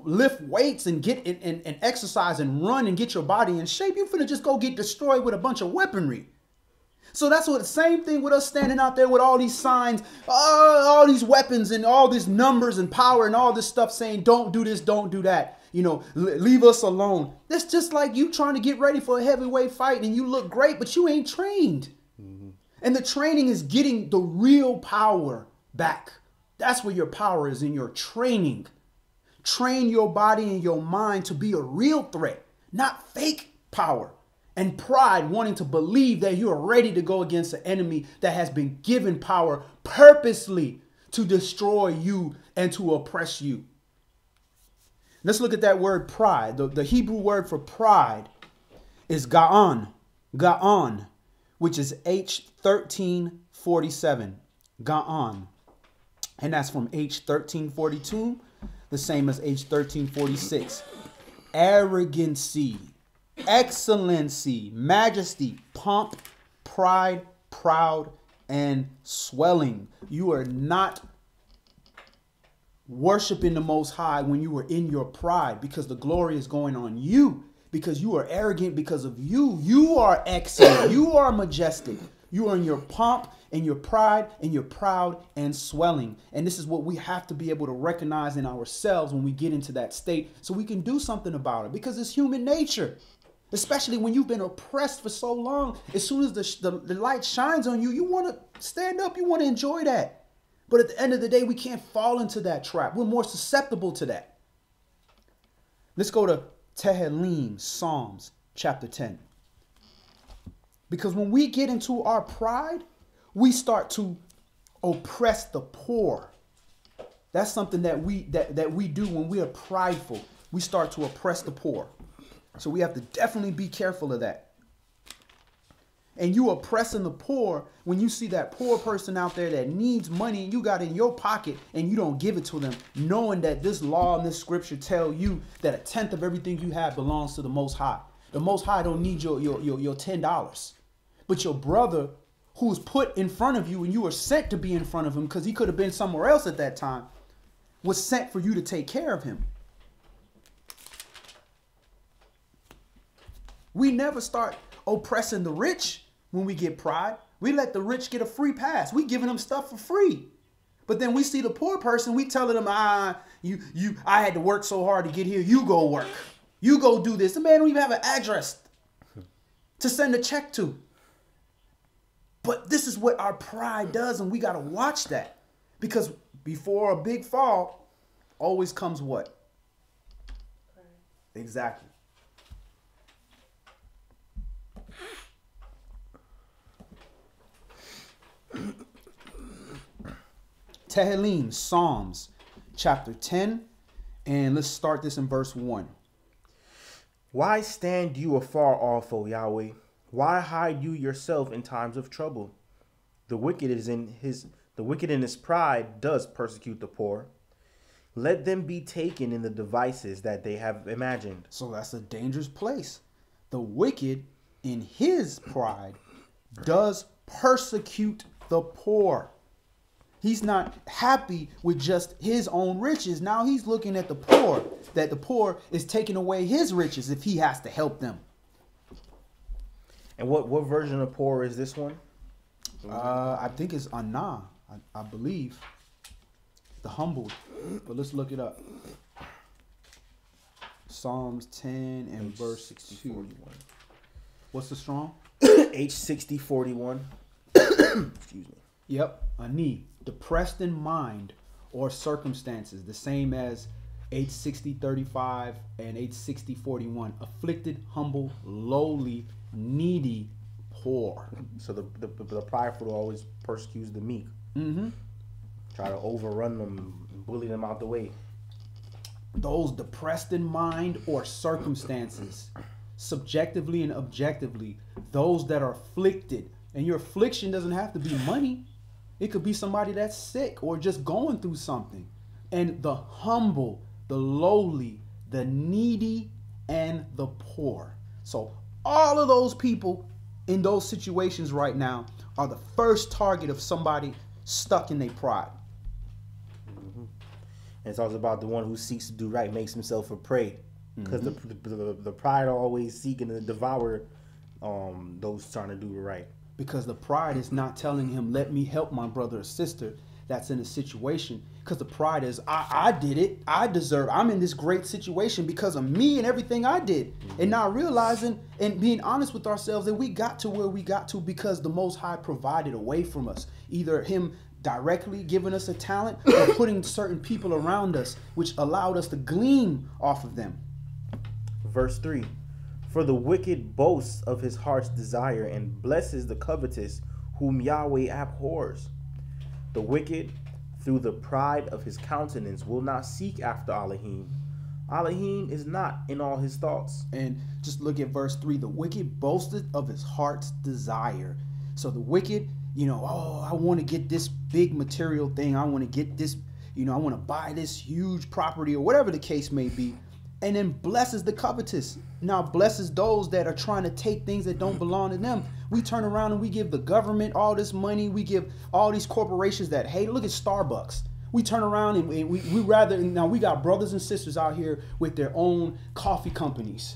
lift weights and get and exercise and run and get your body in shape, you're finna just go get destroyed with a bunch of weaponry. So that's what the same thing with us standing out there with all these signs, all these weapons and all these numbers and power and all this stuff saying, don't do this, don't do that. Leave us alone. That's just like you trying to get ready for a heavyweight fight and you look great, but you ain't trained. Mm-hmm. And the training is getting the real power back. That's where your power is, in your training. Train your body and your mind to be a real threat, not fake power. And pride, wanting to believe that you are ready to go against an enemy that has been given power purposely to destroy you and to oppress you. Let's look at that word pride. The Hebrew word for pride is ga'an, which is H1347, ga'an. And that's from H1342, the same as H1346. Arrogancy, excellency, majesty, pomp, pride, proud, and swelling. You are not worshiping the Most High when you are in your pride, because the glory is going on you, because you are arrogant because of you. You are excellent. You are majestic. You are in your pomp and your pride and you're proud and swelling. And this is what we have to be able to recognize in ourselves when we get into that state, so we can do something about it, because it's human nature. Especially when you've been oppressed for so long. As soon as the light shines on you, you want to stand up. You want to enjoy that. But at the end of the day, we can't fall into that trap. We're more susceptible to that. Let's go to Tehillim, Psalms, chapter 10. Because when we get into our pride, we start to oppress the poor. That's something that we do when we are prideful. We start to oppress the poor. So we have to definitely be careful of that. And you oppressing the poor when you see that poor person out there that needs money and you got it in your pocket and you don't give it to them, knowing that this law and this scripture tell you that a tenth of everything you have belongs to the Most High. The Most High don't need your $10. But your brother who's put in front of you and you were sent to be in front of him because he could have been somewhere else at that time, was sent for you to take care of him. We never start oppressing the rich when we get pride. We let the rich get a free pass. We giving them stuff for free. But then we see the poor person, we telling them, I had to work so hard to get here. You go work. You go do this. The man don't even have an address to send a check to. But this is what our pride does, and we got to watch that. Because before a big fall, always comes what? Pride. Exactly. Tehillim, Psalms, chapter 10, and let's start this in verse 1. Why stand you afar off, O Yahweh? Why hide you yourself in times of trouble? The wicked in his pride does persecute the poor. Let them be taken in the devices that they have imagined. So that's a dangerous place. The wicked in his pride does persecute the poor. He's not happy with just his own riches. Now he's looking at the poor, that the poor is taking away his riches if he has to help them. And what version of poor is this one? I think it's Anah, I believe. The humbled. But let's look it up. Psalms 10 and verse 2. What's the strong? H6041. Excuse me. Yep, Ani, depressed in mind or circumstances, the same as H6035 and H6041. Afflicted, humble, lowly, needy, poor. So the prideful always persecutes the meek. Mm-hmm. Try to overrun them, bully them out the way. Those depressed in mind or circumstances, subjectively and objectively, those that are afflicted. And your affliction doesn't have to be money. It could be somebody that's sick or just going through something. And the humble, the lowly, the needy, and the poor. So all of those people in those situations right now are the first target of somebody stuck in their pride. Mm-hmm. And it's also about the one who seeks to do right makes himself a prey. Because the pride are always seeking to devour those trying to do right. Because the pride is not telling him, let me help my brother or sister that's in a situation. Because the pride is, I did it. I deserve. I'm in this great situation because of me and everything I did. And not realizing and being honest with ourselves that we got to where we got to because the Most High provided a way from us. Either him directly giving us a talent or putting certain people around us, which allowed us to glean off of them. Verse 3. For the wicked boasts of his heart's desire and blesses the covetous whom Yahweh abhors. The wicked, through the pride of his countenance, will not seek after Elohim. Elohim is not in all his thoughts. And just look at verse 3. The wicked boasted of his heart's desire. So the wicked, I want to get this big material thing. I want to get this, I want to buy this huge property or whatever the case may be. And then blesses the covetous. Now blesses those that are trying to take things that don't belong to them. We turn around and we give the government all this money. We give all these corporations that hate. Look at Starbucks. We turn around and we rather, now we got brothers and sisters out here with their own coffee companies.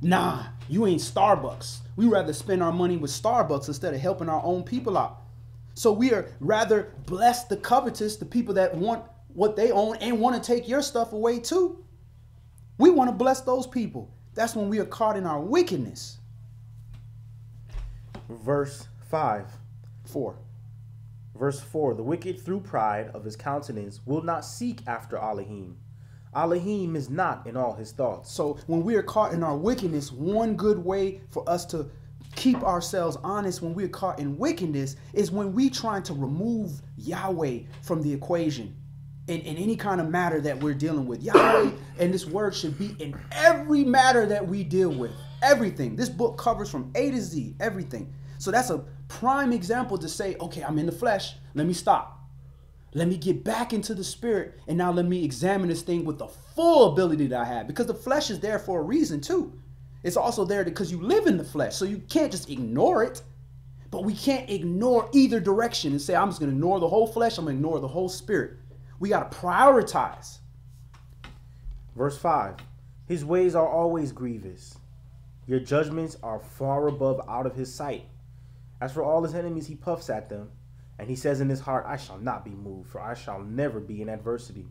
Nah, you ain't Starbucks. We rather spend our money with Starbucks instead of helping our own people out. So we are rather bless the covetous, the people that want what they own and want to take your stuff away too. We want to bless those people. That's when we are caught in our wickedness. Verse 5. 4. Verse 4. The wicked through pride of his countenance will not seek after Elohim. Elohim is not in all his thoughts. So when we are caught in our wickedness, one good way for us to keep ourselves honest when we're caught in wickedness is when we trying to remove Yahweh from the equation. In any kind of matter that we're dealing with. Yahweh and this word should be in every matter that we deal with. Everything. This book covers from A to Z, everything. So that's a prime example to say, okay, I'm in the flesh. Let me stop. Let me get back into the spirit. And now let me examine this thing with the full ability that I have. Because the flesh is there for a reason too. It's also there because you live in the flesh. So you can't just ignore it. But we can't ignore either direction and say, I'm just going to ignore the whole flesh. I'm going to ignore the whole spirit. We got to prioritize. Verse 5. His ways are always grievous. Your judgments are far above out of his sight. As for all his enemies, he puffs at them. And he says in his heart, I shall not be moved, for I shall never be in adversity.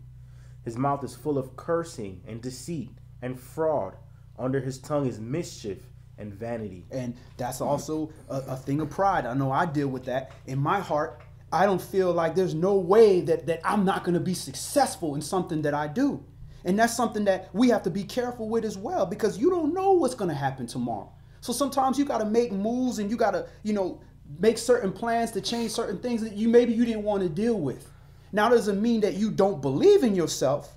His mouth is full of cursing and deceit and fraud. Under his tongue is mischief and vanity. And that's also a thing of pride. I know I deal with that. In my heart, I don't feel like there's no way that I'm not going to be successful in something that I do. And that's something that we have to be careful with as well, because you don't know what's going to happen tomorrow. So sometimes you got to make moves and you got to, make certain plans to change certain things that maybe you didn't want to deal with. Now, that doesn't mean that you don't believe in yourself,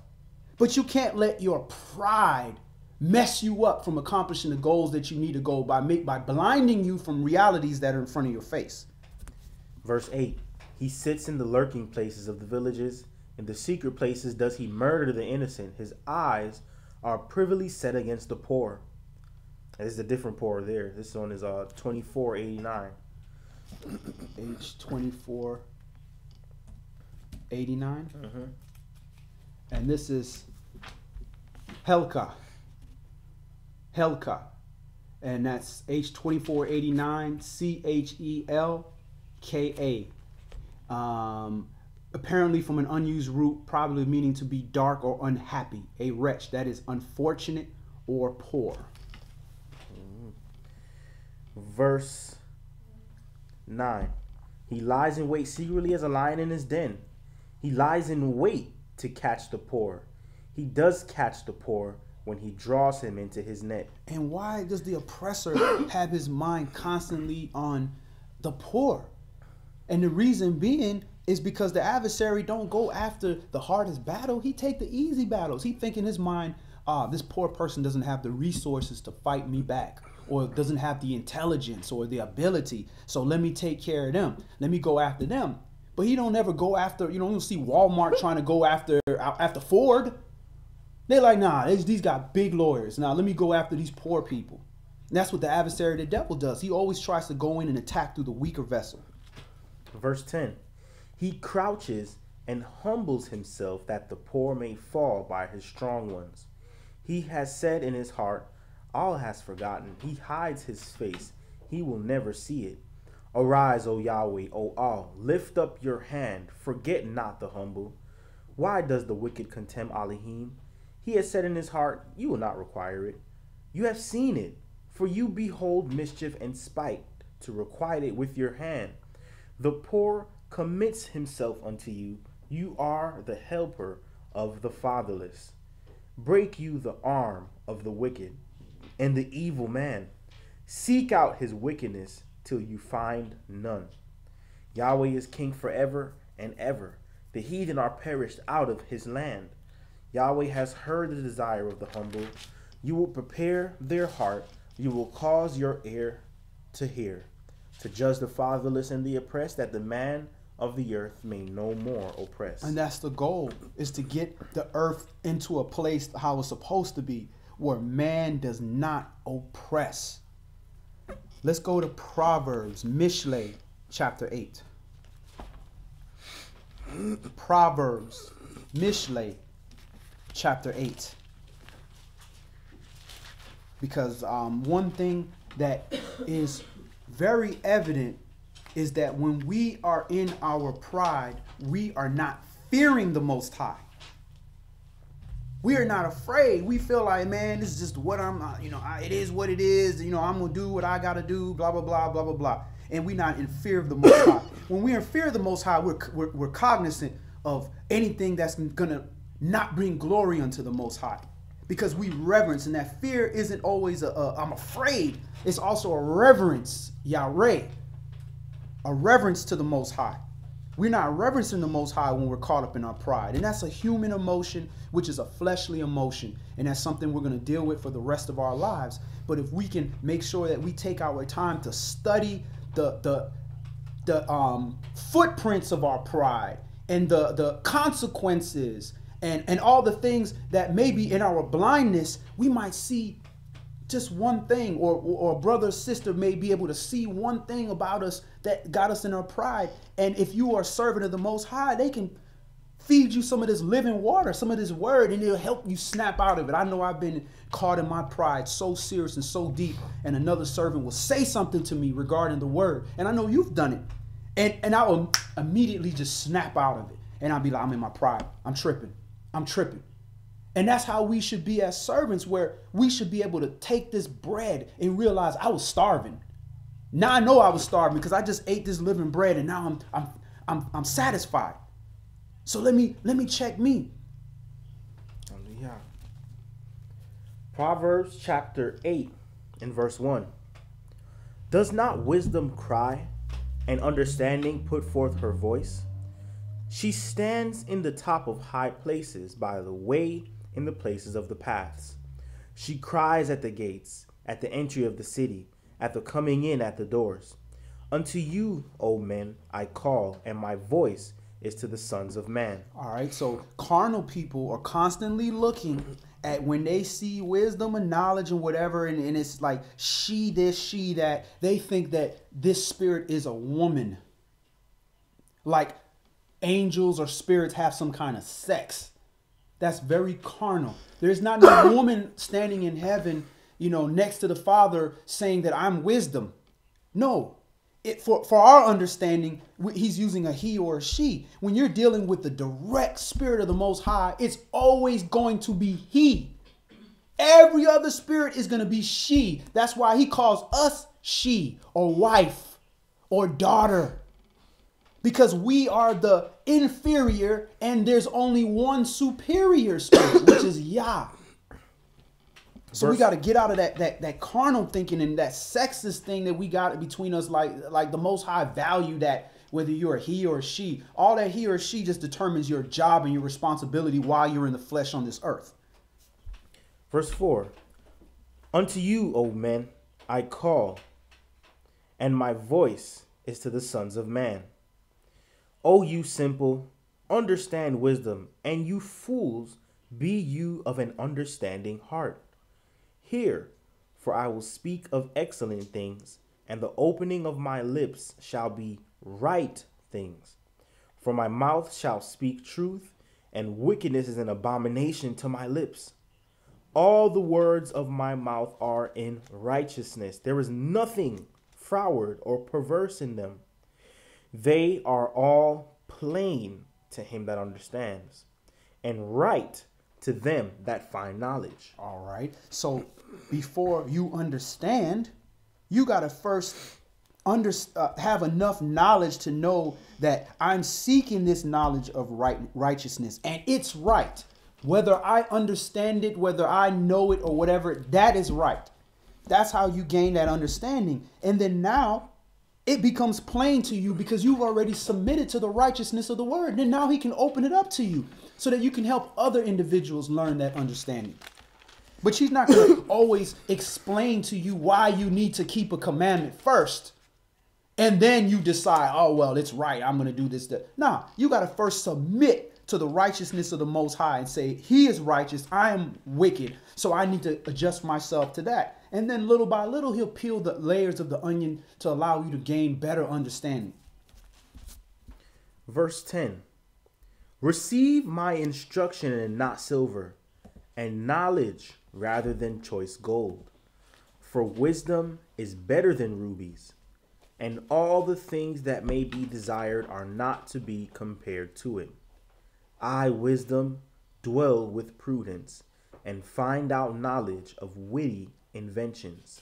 but you can't let your pride mess you up from accomplishing the goals that you need to go by blinding you from realities that are in front of your face. Verse 8. He sits in the lurking places of the villages. In the secret places does he murder the innocent. His eyes are privily set against the poor. This is a different poor there. This one is 2489. Age 2489. And this is Helka. And that's H2489, CHELKA. Apparently from an unused root, probably meaning to be dark or unhappy. A wretch, that is unfortunate or poor. Verse 9. He lies in wait secretly as a lion in his den. He lies in wait to catch the poor. He does catch the poor when he draws him into his net. And why does the oppressor have his mind constantly on the poor? And the reason being is because the adversary don't go after the hardest battle. He take the easy battles. He think in his mind, this poor person doesn't have the resources to fight me back, or doesn't have the intelligence or the ability. So let me take care of them. Let me go after them. But he don't ever go after, you don't see Walmart trying to go after Ford. They're like, nah, these got big lawyers. Now let me go after these poor people. And that's what the adversary, the devil, does. He always tries to go in and attack through the weaker vessel. Verse 10. He crouches and humbles himself that the poor may fall by his strong ones. He has said in his heart, all has forgotten. He hides his face. He will never see it. Arise, O Yahweh, O all. Lift up your hand. Forget not the humble. Why does the wicked contemn Elohim? He has said in his heart, you will not require it. You have seen it, for you behold mischief and spite, to requite it with your hand. The poor commits himself unto you. You are the helper of the fatherless. Break you the arm of the wicked and the evil man. Seek out his wickedness till you find none. Yahweh is king forever and ever. The heathen are perished out of his land. Yahweh has heard the desire of the humble. You will prepare their heart. You will cause your ear to hear, to judge the fatherless and the oppressed, that the man of the earth may no more oppress. And that's the goal, is to get the earth into a place how it's supposed to be, where man does not oppress. Let's go to Proverbs, Mishlei, chapter 8. Proverbs, Mishlei, chapter 8. Because one thing that is very evident is that when we are in our pride, we are not fearing the Most High. We are not afraid. We feel like, man, this is just what it is what it is. I'm going to do what I got to do, blah, blah, blah, blah, blah, blah. And we're not in fear of the Most High. When we're in fear of the Most High, we're cognizant of anything that's going to not bring glory unto the Most High. Because we reverence, and that fear isn't always I'm afraid. It's also a reverence, Yahweh, a reverence to the Most High. We're not reverencing the Most High when we're caught up in our pride. And that's a human emotion, which is a fleshly emotion. And that's something we're going to deal with for the rest of our lives. But if we can make sure that we take our time to study the footprints of our pride and the consequences and all the things that maybe in our blindness, we might see just one thing, or a brother or sister may be able to see one thing about us that got us in our pride. And if you are a servant of the Most High, they can feed you some of this living water, some of this word, and it'll help you snap out of it. I know I've been caught in my pride so serious and so deep, and another servant will say something to me regarding the word, and I know you've done it, and I will immediately just snap out of it, and I'll be like, I'm in my pride, I'm tripping. And that's how we should be as servants, where we should be able to take this bread and realize I was starving. Now I know I was starving because I just ate this living bread, and now I'm satisfied. So let me check me. Hallelujah. Proverbs chapter 8 and verse 1. Does not wisdom cry, and understanding put forth her voice? She stands in the top of high places, by the way in the places of the paths. She cries at the gates, at the entry of the city, at the coming in at the doors. Unto you, O men, I call, and my voice is to the sons of man. All right, so carnal people are constantly looking when they see wisdom and knowledge and whatever, and it's like she this, she that, they think that this spirit is a woman. Like angels or spirits have some kind of sex. That's very carnal. There's not no woman standing in heaven, next to the Father saying that I'm wisdom. No. For our understanding, he's using a he or a she. When you're dealing with the direct spirit of the Most High, it's always going to be he. Every other spirit is going to be she. That's why he calls us she or wife or daughter. Because we are the inferior and there's only one superior spirit, which is Yah. So we got to get out of that carnal thinking and that sexist thing that we got between us, like the Most High value that whether you're a he or a she. All that he or she just determines your job and your responsibility while you're in the flesh on this earth. Verse 4. Unto you, O men, I call, and my voice is to the sons of man. O you simple, understand wisdom, and you fools, be you of an understanding heart. Hear, for I will speak of excellent things, and the opening of my lips shall be right things. For my mouth shall speak truth, and wickedness is an abomination to my lips. All the words of my mouth are in righteousness. There is nothing froward or perverse in them. They are all plain to him that understands, and right to them that find knowledge. All right. So before you understand, you got to first have enough knowledge to know that I'm seeking this knowledge of righteousness, and it's right. Whether I understand it, whether I know it or whatever, that is right. That's how you gain that understanding. And then now it becomes plain to you because you've already submitted to the righteousness of the word. And then now he can open it up to you so that you can help other individuals learn that understanding. But she's not going to always explain to you why you need to keep a commandment first. And then you decide, oh, well, it's right. I'm going to do this. Nah, you got to first submit to the righteousness of the Most High and say, he is righteous. I am wicked. So I need to adjust myself to that. And then little by little, he'll peel the layers of the onion to allow you to gain better understanding. Verse 10. Receive my instruction and not silver, and knowledge rather than choice gold. For wisdom is better than rubies, and all the things that may be desired are not to be compared to it. I, wisdom, dwell with prudence, and find out knowledge of witty inventions.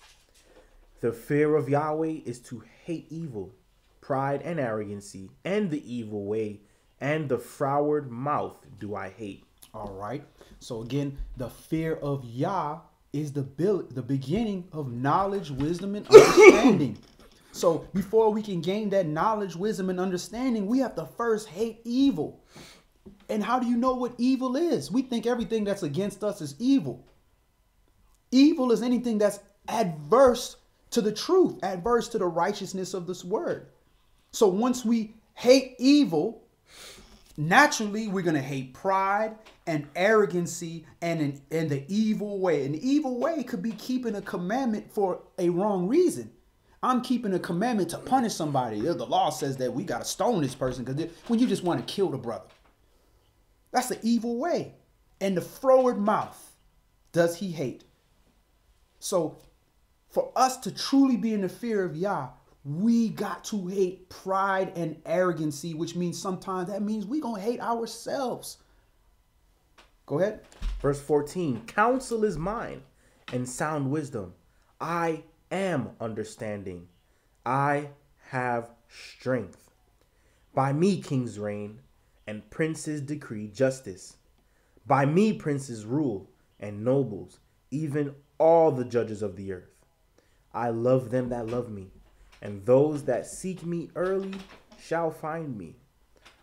The fear of Yahweh is to hate evil, pride and arrogancy, and the evil way, and the froward mouth do I hate. All right. So again, the fear of Yah is the beginning of knowledge, wisdom, and understanding. So before we can gain that knowledge, wisdom, and understanding, we have to first hate evil. And how do you know what evil is? We think everything that's against us is evil. Evil is anything that's adverse to the truth, adverse to the righteousness of this word. So once we hate evil, naturally we're going to hate pride and arrogancy and the evil way. And the evil way could be keeping a commandment for a wrong reason. I'm keeping a commandment to punish somebody. The law says that we got to stone this person because when you just want to kill the brother. That's the evil way. And the froward mouth does he hate. So for us to truly be in the fear of Yah, we got to hate pride and arrogancy, which means sometimes that means we're going to hate ourselves. Go ahead. Verse 14. Counsel is mine and sound wisdom. I am understanding. I have strength. By me kings reign, and princes decree justice. By me princes rule, and nobles, even all the judges of the earth. I love them that love me, and those that seek me early shall find me.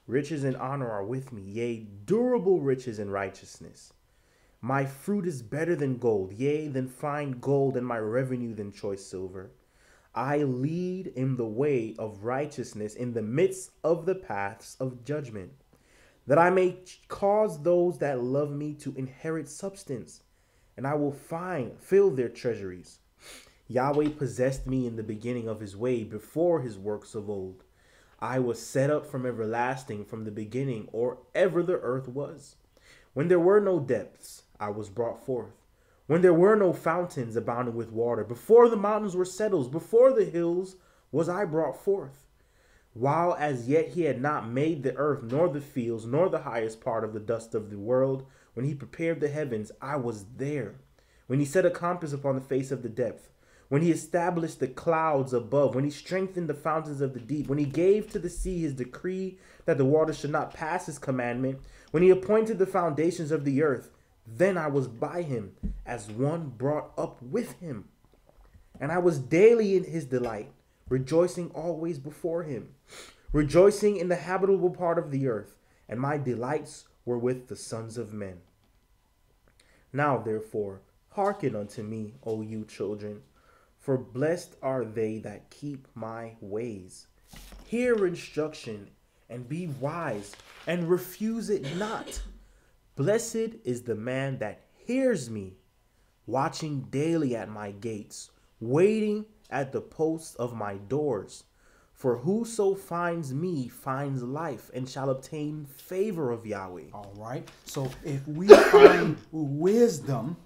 Riches and honor are with me, yea, durable riches and righteousness. My fruit is better than gold, yea, than fine gold, and my revenue than choice silver. I lead in the way of righteousness in the midst of the paths of judgment, that I may cause those that love me to inherit substance and I will fill their treasuries. Yahweh possessed me in the beginning of his way, before his works of old. I was set up from everlasting, from the beginning, or ever the earth was. When there were no depths, I was brought forth. When there were no fountains abounding with water, before the mountains were settled, before the hills was I brought forth. While as yet he had not made the earth, nor the fields, nor the highest part of the dust of the world, when he prepared the heavens, I was there. When he set a compass upon the face of the depth, when he established the clouds above, when he strengthened the fountains of the deep, when he gave to the sea his decree that the waters should not pass his commandment, when he appointed the foundations of the earth, then I was by him as one brought up with him. And I was daily in his delight, rejoicing always before him, rejoicing in the habitable part of the earth, and my delights were with the sons of men. Now therefore, hearken unto me, O you children, for blessed are they that keep my ways. Hear instruction, and be wise, and refuse it not. Blessed is the man that hears me, watching daily at my gates, waiting at the posts of my doors. For whoso finds me finds life, and shall obtain favor of Yahweh. All right. So if we find wisdom,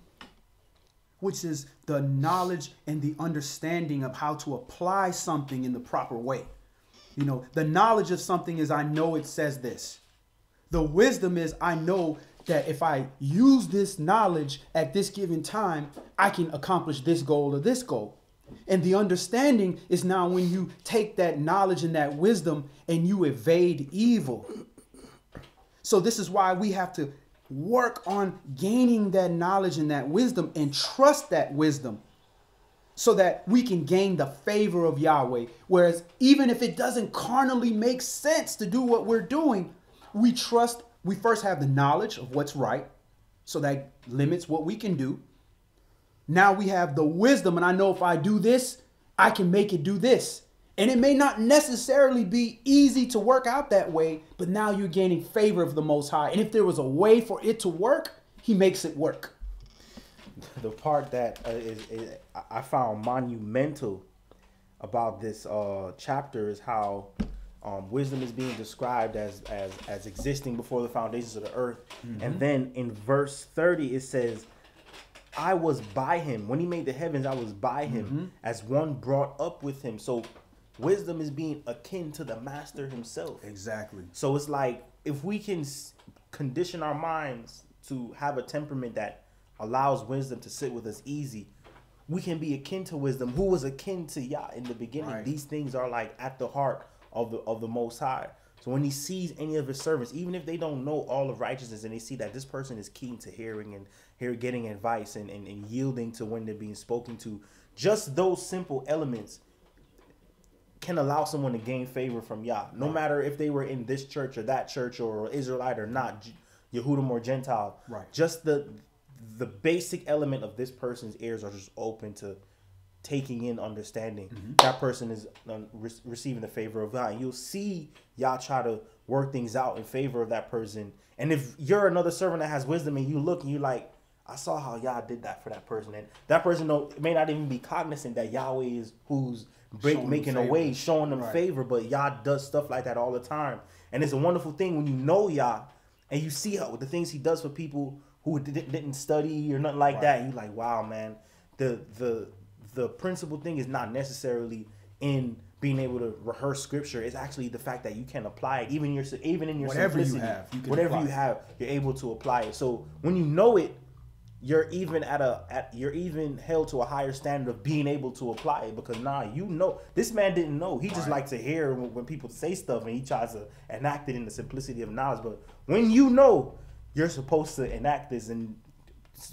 which is the knowledge and the understanding of how to apply something in the proper way. You know, the knowledge of something is I know it says this. The wisdom is I know that if I use this knowledge at this given time, I can accomplish this goal or this goal. And the understanding is now when you take that knowledge and that wisdom and you evade evil. So this is why we have to work on gaining that knowledge and that wisdom and trust that wisdom so that we can gain the favor of Yahweh. Whereas even if it doesn't carnally make sense to do what we're doing, we trust, we first have the knowledge of what's right. So that limits what we can do. Now we have the wisdom, and I know if I do this, I can make it do this. And it may not necessarily be easy to work out that way, but now you're gaining favor of the Most High. And if there was a way for it to work, he makes it work. The part that I found monumental about this chapter is how wisdom is being described as existing before the foundations of the earth. Mm-hmm. And then in verse 30, it says, I was by him. When he made the heavens, I was by him as one brought up with him. So wisdom is being akin to the master himself. Exactly. So it's like if we can condition our minds to have a temperament that allows wisdom to sit with us easy, we can be akin to wisdom, who was akin to Yah in the beginning. Right. These things are like at the heart of the Most High. So when he sees any of his servants, even if they don't know all of righteousness, and they see that this person is keen to hearing and getting advice and yielding to when they're being spoken to, just those simple elements can allow someone to gain favor from Yah. No matter if they were in this church or that church or Israelite or not, Yehudim or Gentile. Right. Just the basic element of this person's ears are just open to taking in understanding. That person is receiving the favor of God. And you'll see Yah try to work things out in favor of that person. And if you're another servant that has wisdom and you look and you like, I saw how Yah did that for that person. And that person may not even be cognizant that Yahweh is who's making a way, showing them favor. But Yah does stuff like that all the time. And it's a wonderful thing when you know Yah and you see how the things he does for people who didn't study or nothing like that. And you're like, wow, man, the principal thing is not necessarily in being able to rehearse scripture. It's actually the fact that you can apply it even in your whatever simplicity. Whatever you have, you're able to apply it. So when you know it, you're even you're even held to a higher standard of being able to apply it, because you know this man didn't know. He just likes to hear when people say stuff and he tries to enact it in the simplicity of knowledge. But when you know, you're supposed to enact this, and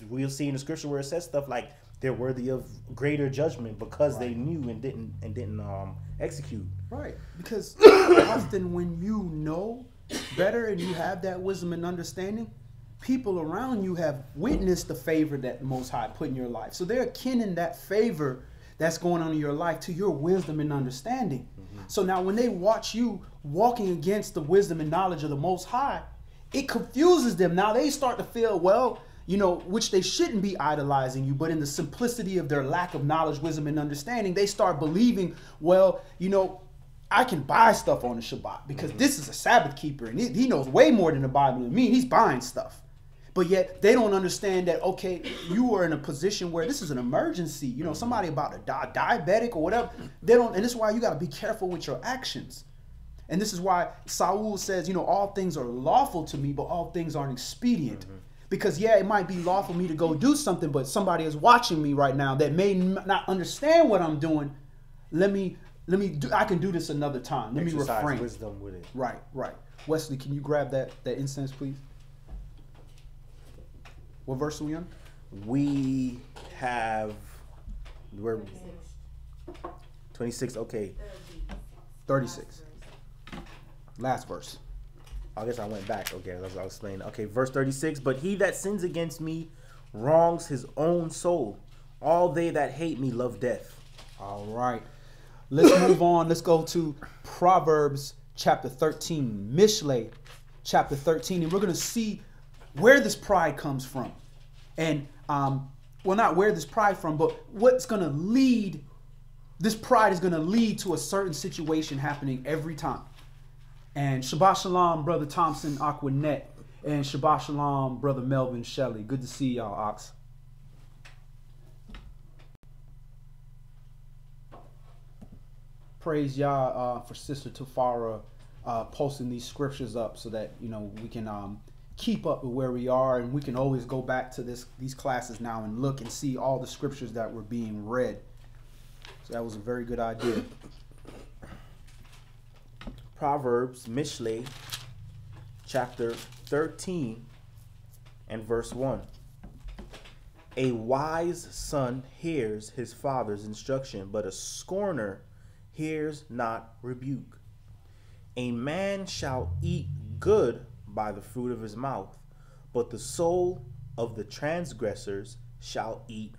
we'll see in the scripture where it says stuff like they're worthy of greater judgment because they knew and didn't execute. Right. Because often when you know better and you have that wisdom and understanding, people around you have witnessed the favor that the Most High put in your life. So they're akin in that favor that's going on in your life to your wisdom and understanding. So now when they watch you walking against the wisdom and knowledge of the Most High, it confuses them. Now they start to feel, well, which they shouldn't be idolizing you, but in the simplicity of their lack of knowledge, wisdom, and understanding, they start believing, well, I can buy stuff on the Shabbat because this is a Sabbath keeper and he knows way more than the Bible than me. And he's buying stuff. But yet they don't understand that, okay, you are in a position where this is an emergency. Somebody about to die, diabetic or whatever. And this is why you got to be careful with your actions. And this is why Saul says, all things are lawful to me, but all things aren't expedient. Because, it might be lawful for me to go do something, but somebody is watching me right now that may not understand what I'm doing. I can do this another time. Let me refrain. Wisdom with it. Right. Wesley, can you grab that incense, please? What verse are we on? We're 26. Okay. 36. Last verse. I guess I went back. Okay, I'll explain. Okay, verse 36. But he that sins against me wrongs his own soul. All they that hate me love death. All right. Let's move on. Let's go to Proverbs chapter 13. Mishle chapter 13. And we're going to see where this pride comes from. And, not where this pride from, but what's going to lead. This pride is going to lead to a certain situation happening every time. And Shabbat Shalom, Brother Thompson Aquanet. And Shabbat Shalom, Brother Melvin Shelley. Good to see y'all, Ox. Praise Yah for Sister Tafara posting these scriptures up so that, we can keep up with where we are. And we can always go back to these classes now and look and see all the scriptures that were being read. So that was a very good idea. Proverbs, Mishle, chapter 13 and verse 1. A wise son hears his father's instruction, but a scorner hears not rebuke. A man shall eat good by the fruit of his mouth, but the soul of the transgressors shall eat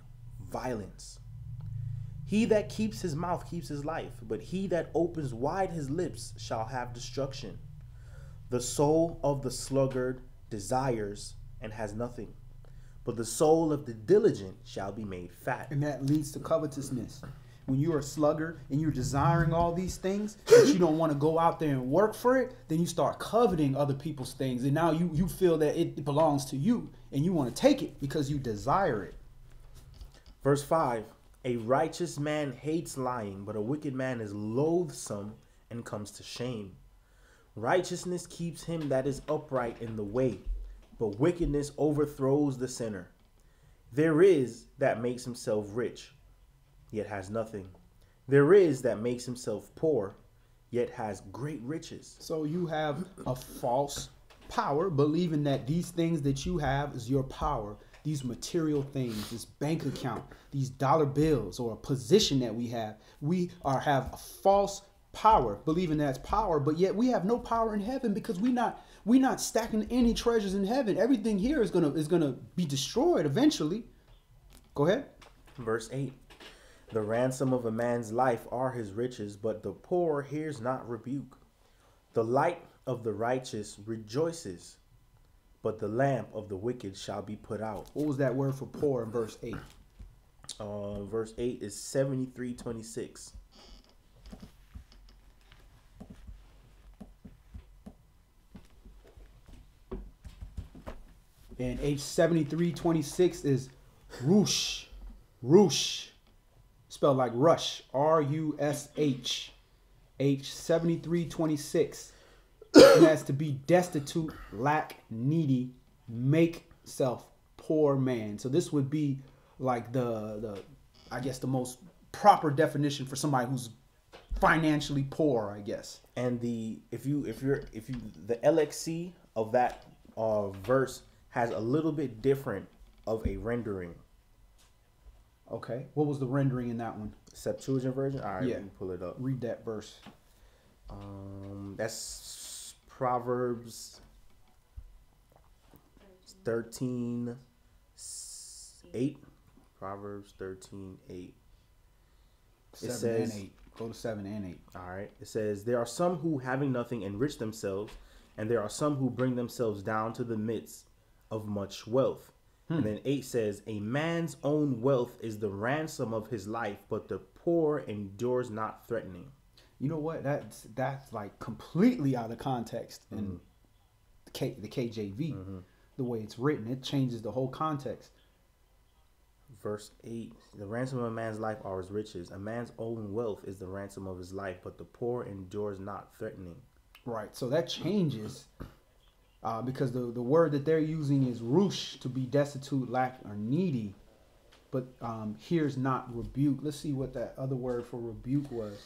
violence. He that keeps his mouth keeps his life, but he that opens wide his lips shall have destruction. The soul of the sluggard desires and has nothing, but the soul of the diligent shall be made fat. And that leads to covetousness. When you're a sluggard and you're desiring all these things, but you don't want to go out there and work for it, then you start coveting other people's things. And now you feel that it belongs to you and you want to take it because you desire it. Verse 5. A righteous man hates lying, but a wicked man is loathsome and comes to shame. Righteousness keeps him that is upright in the way, but wickedness overthrows the sinner. There is that makes himself rich, yet has nothing. There is that makes himself poor, yet has great riches. So you have a false power, believing that these things that you have is your power. These material things, this bank account, these dollar bills, or a position that we have have a false power, believing that's power, but yet we have no power in heaven because we're not stacking any treasures in heaven. Everything here is gonna be destroyed eventually. Go ahead. Verse 8. The ransom of a man's life are his riches, but the poor hears not rebuke. The light of the righteous rejoices, but the lamp of the wicked shall be put out. What was that word for poor in verse 8? Verse 8 is 73:26. And H7326 is rush. Rush. Spelled like rush. R-U-S-H. H7326. It has to be destitute, lack, needy, make self, poor man. So this would be like the I guess the most proper definition for somebody who's financially poor, I guess. And the LXC of that verse has a little bit different of a rendering. Okay. What was the rendering in that one? Septuagint version? All right, yeah. Let me pull it up. Read that verse. That's Proverbs 13:8. Proverbs 13:8. It 7 says, and 8. Go to 7 and 8. All right. It says, there are some who having nothing enrich themselves, and there are some who bring themselves down to the midst of much wealth. And then 8 says, a man's own wealth is the ransom of his life, but the poor endures not threatening. You know what? That's like completely out of context in the KJV. The way it's written, it changes the whole context. Verse 8, the ransom of a man's life are his riches. A man's own wealth is the ransom of his life, but the poor endures not threatening. Right. So that changes because the word that they're using is rush, to be destitute, lack, or needy. But here's not rebuke. Let's see what that other word for rebuke was.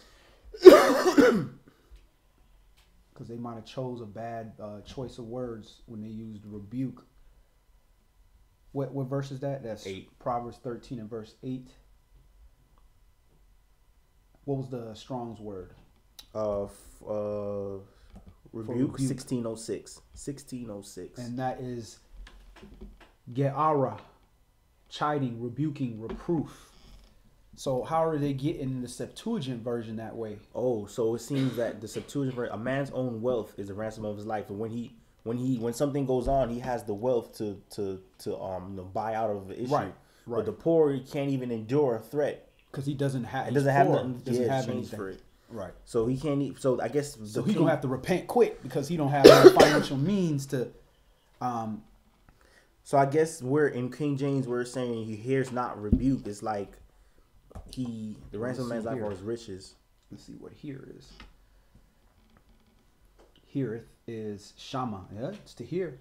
Because they might have chose a bad choice of words when they used rebuke. What verse is that? That's 8. Proverbs 13 and verse 8. What was the Strong's word? Rebuke 1606. 1606. And that is ge'ara, chiding, rebuking, reproof. So how are they getting the Septuagint version that way? Oh, so it seems that the Septuagint version, a man's own wealth is the ransom of his life, and when something goes on, he has the wealth to buy out of the issue. Right. But the poor, he can't even endure a threat because he doesn't have. It doesn't have nothing. Doesn't have anything for it. Right. So he can't. So I guess. So he's gonna have to repent quick because he don't have the financial means to. So I guess we're in King James. We're saying he hears not rebuke. It's like the ransom of man's life are his riches. Let's see what here is. Heareth is shama. Yeah, it's to hear.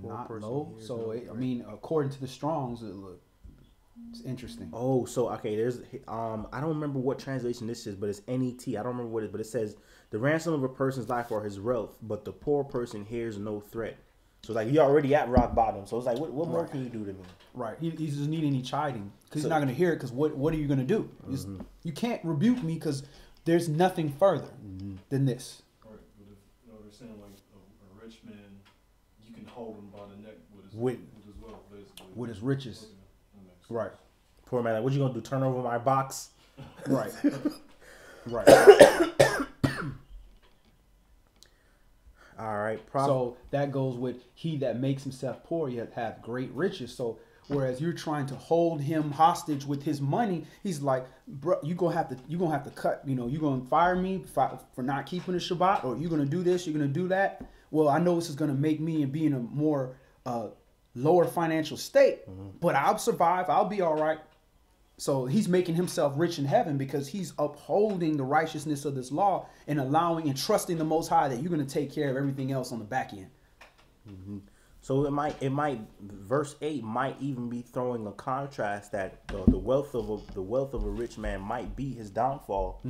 Not low. So I mean, according to the Strongs, it's interesting. Oh, so okay, there's I don't remember what translation this is, but it's NET. I don't remember what it is, but it says the ransom of a person's life or his wealth, but the poor person hears no threat. So like you're already at rock bottom. So it's like, what more can you do to me? Right. He doesn't need any chiding because he's not going to hear it. Because what are you going to do? You can't rebuke me because there's nothing further than this. Right. But if they're saying like a rich man, you can hold him by the neck with his wealth, basically. With his riches. Okay. Right. Poor man, like, what you gonna do? Turn over my box? Right. Right. All right. So that goes with he that makes himself poor yet hath great riches. So whereas you're trying to hold him hostage with his money, he's like, bro, you're gonna have to cut. You're gonna fire me for not keeping the Shabbat, or you're gonna do this, you're gonna do that. Well, I know this is gonna make me and be in a more lower financial state, but I'll survive. I'll be all right. So he's making himself rich in heaven because he's upholding the righteousness of this law and allowing and trusting the Most High that you're going to take care of everything else on the back end. So it might verse 8 might even be throwing a contrast that the wealth of a rich man might be his downfall,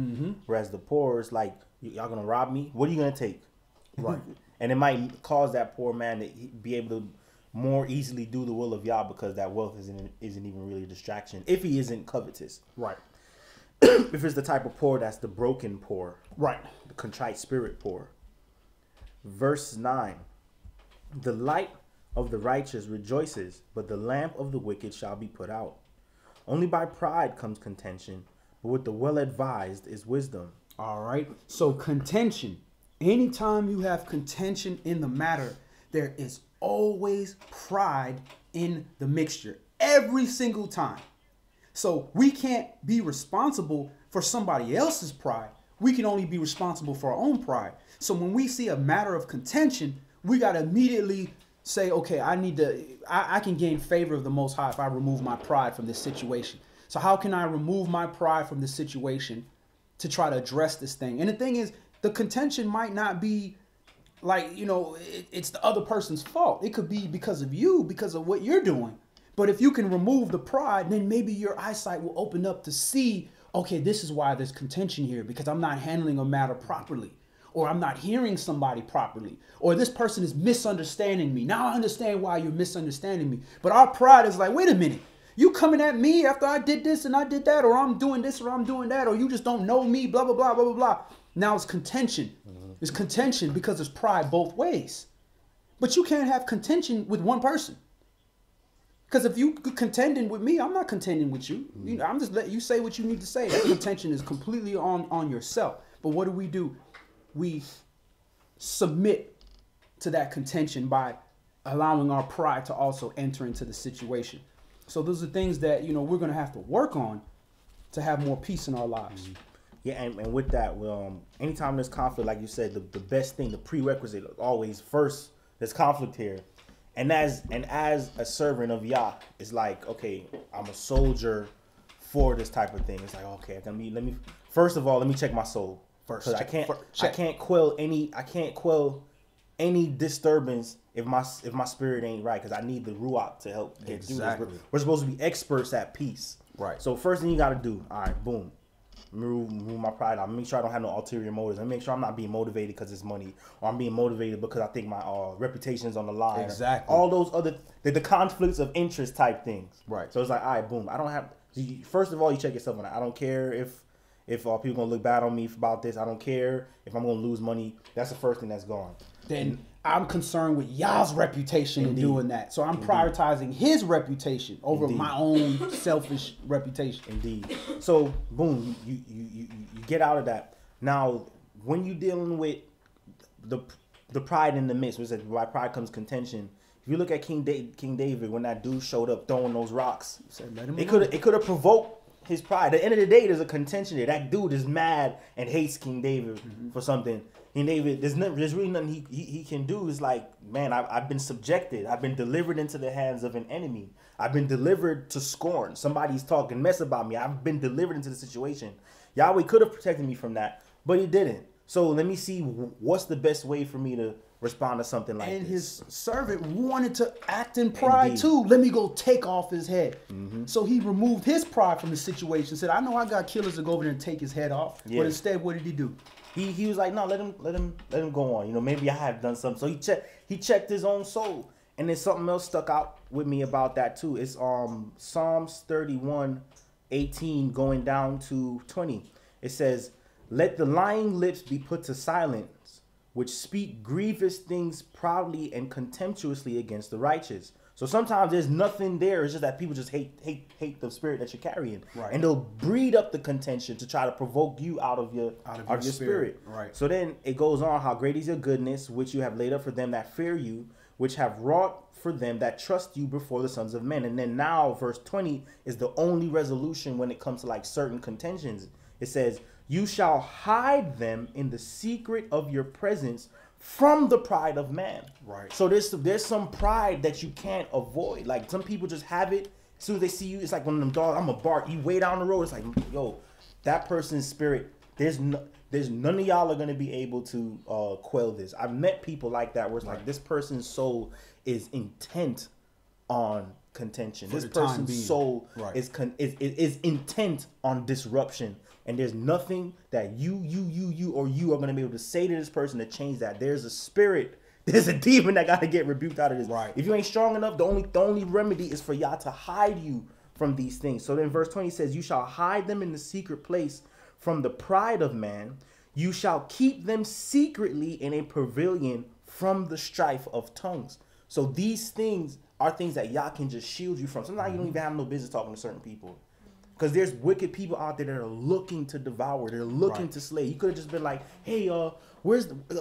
whereas the poor is like, y'all gonna rob me? What are you gonna take? Right. And it might cause that poor man to be able to more easily do the will of Yah because that wealth isn't even really a distraction if he isn't covetous. Right. If it's the type of poor that's the broken poor. Right. The contrite spirit poor. Verse 9. The light of the righteous rejoices, but the lamp of the wicked shall be put out. Only by pride comes contention, but with the well-advised is wisdom. All right. So contention. Anytime you have contention in the matter, there is always pride in the mixture. Every single time. So we can't be responsible for somebody else's pride. We can only be responsible for our own pride. So when we see a matter of contention, we got to immediately say, okay, I can gain favor of the Most High if I remove my pride from this situation. So how can I remove my pride from this situation to try to address this thing? And the thing is, the contention might not be like, it's the other person's fault. It could be because of you, because of what you're doing. But if you can remove the pride, then maybe your eyesight will open up to see, okay, this is why there's contention here, because I'm not handling a matter properly, or I'm not hearing somebody properly, or this person is misunderstanding me. Now I understand why you're misunderstanding me. But our pride is like, wait a minute, you coming at me after I did this and I did that, or I'm doing this or I'm doing that, or you just don't know me, blah, blah, blah, blah, blah, blah. Now it's contention. It's contention because there's pride both ways. But you can't have contention with one person. Because if you contending with me, I'm not contending with you. I'm just letting you say what you need to say. That contention is completely on yourself. But what do? We submit to that contention by allowing our pride to also enter into the situation. So those are things that, you know, we're going to have to work on to have more peace in our lives. Yeah, and with that, anytime there's conflict, like you said, the best thing, the prerequisite, always first, there's conflict here. And as a servant of Yah, it's like, okay, I'm a soldier for this type of thing. It's like, okay, let me first of all, let me check my soul first. I can't quell any disturbance if my spirit ain't right, because I need the ruach to help get through this. We're supposed to be experts at peace. Right. So first thing you got to do, all right, boom. Remove my pride out. Make sure I don't have no ulterior motives. And make sure I'm not being motivated because it's money, or I'm being motivated because I think my reputation is on the line. Exactly. All those other the conflicts of interest type things. Right. So it's like, all right, boom. I don't have. First of all, you check yourself on that. I don't care if people gonna look bad on me about this. I don't care if I'm gonna lose money. That's the first thing that's gone. Then I'm concerned with Yah's reputation in doing that. So I'm prioritizing his reputation over my own selfish reputation. Indeed. So boom, you get out of that. Now, when you dealing with the pride in the midst, which is why pride comes contention. If you look at King David, when that dude showed up throwing those rocks, it could have provoked his pride. At the end of the day, there's a contention there. That dude is mad and hates King David for something. King David, there's really nothing he can do. It's like, man, I've been subjected. I've been delivered into the hands of an enemy. I've been delivered to scorn. Somebody's talking mess about me. I've been delivered into the situation. Yahweh could have protected me from that, but he didn't. So let me see what's the best way for me to respond to something like this. And his servant wanted to act in pride too. Let me go take off his head. So he removed his pride from the situation. Said, I know I got killers to go over there and take his head off. But instead, what did he do? He was like, no, let him go on. You know, maybe I have done something. So he checked his own soul. And then something else stuck out with me about that too. It's Psalms 31:18 going down to 20. It says, let the lying lips be put to silence, which speak grievous things proudly and contemptuously against the righteous. So sometimes there's nothing there. It's just that people just hate the spirit that you're carrying. Right. And they'll breed up the contention to try to provoke you out of your spirit. Right. So then it goes on, how great is your goodness, which you have laid up for them that fear you, which have wrought for them that trust you before the sons of men. And then now verse 20 is the only resolution when it comes to like certain contentions. It says, you shall hide them in the secret of your presence from the pride of man. Right. So there's some pride that you can't avoid. Like some people just have it. As soon as they see you, it's like one of them dogs. I'm a bark. You way down the road. It's like, yo, that person's spirit. There's none of y'all are gonna be able to quell this. I've met people like that where it's like this person's soul is intent on contention. This person's soul is intent on disruption. And there's nothing that you are going to be able to say to this person to change that. There's a spirit, there's a demon that got to get rebuked out of this. Right. If you ain't strong enough, the only remedy is for Yah to hide you from these things. So then verse 20 says, you shall hide them in the secret place from the pride of man. You shall keep them secretly in a pavilion from the strife of tongues. So these things are things that Yah can just shield you from. Sometimes you don't even have no business talking to certain people. Because there's wicked people out there that are looking to devour. They're looking to slay. You could have just been like, hey, can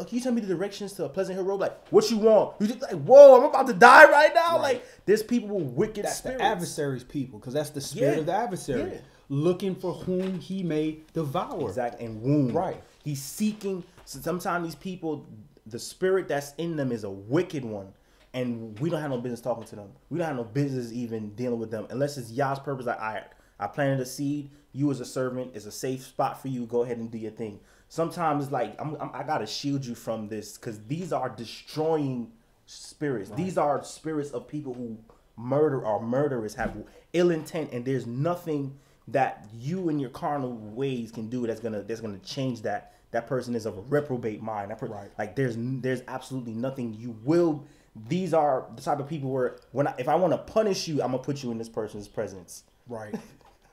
you tell me the directions to a Pleasant Hill Road? Like, what you want? You just like, whoa, I'm about to die right now. Right. Like, there's people with wicked spirits. The adversary's people, because that's the spirit of the adversary. Yeah. Looking for whom he may devour. Exactly. And wound. Right. He's seeking. So sometimes these people, the spirit that's in them is a wicked one. And we don't have no business talking to them. We don't have no business even dealing with them. Unless it's Yah's purpose. Like, all right, I planted a seed. You as a servant is a safe spot for you. Go ahead and do your thing. Sometimes it's like I gotta shield you from this because these are destroying spirits. Right. These are spirits of people who murder or murderers, have ill intent, and there's nothing that you and your carnal ways can do that's gonna change that. That person is of a reprobate mind. Like there's absolutely nothing you will. These are the type of people where if I want to punish you, I'm gonna put you in this person's presence. Right.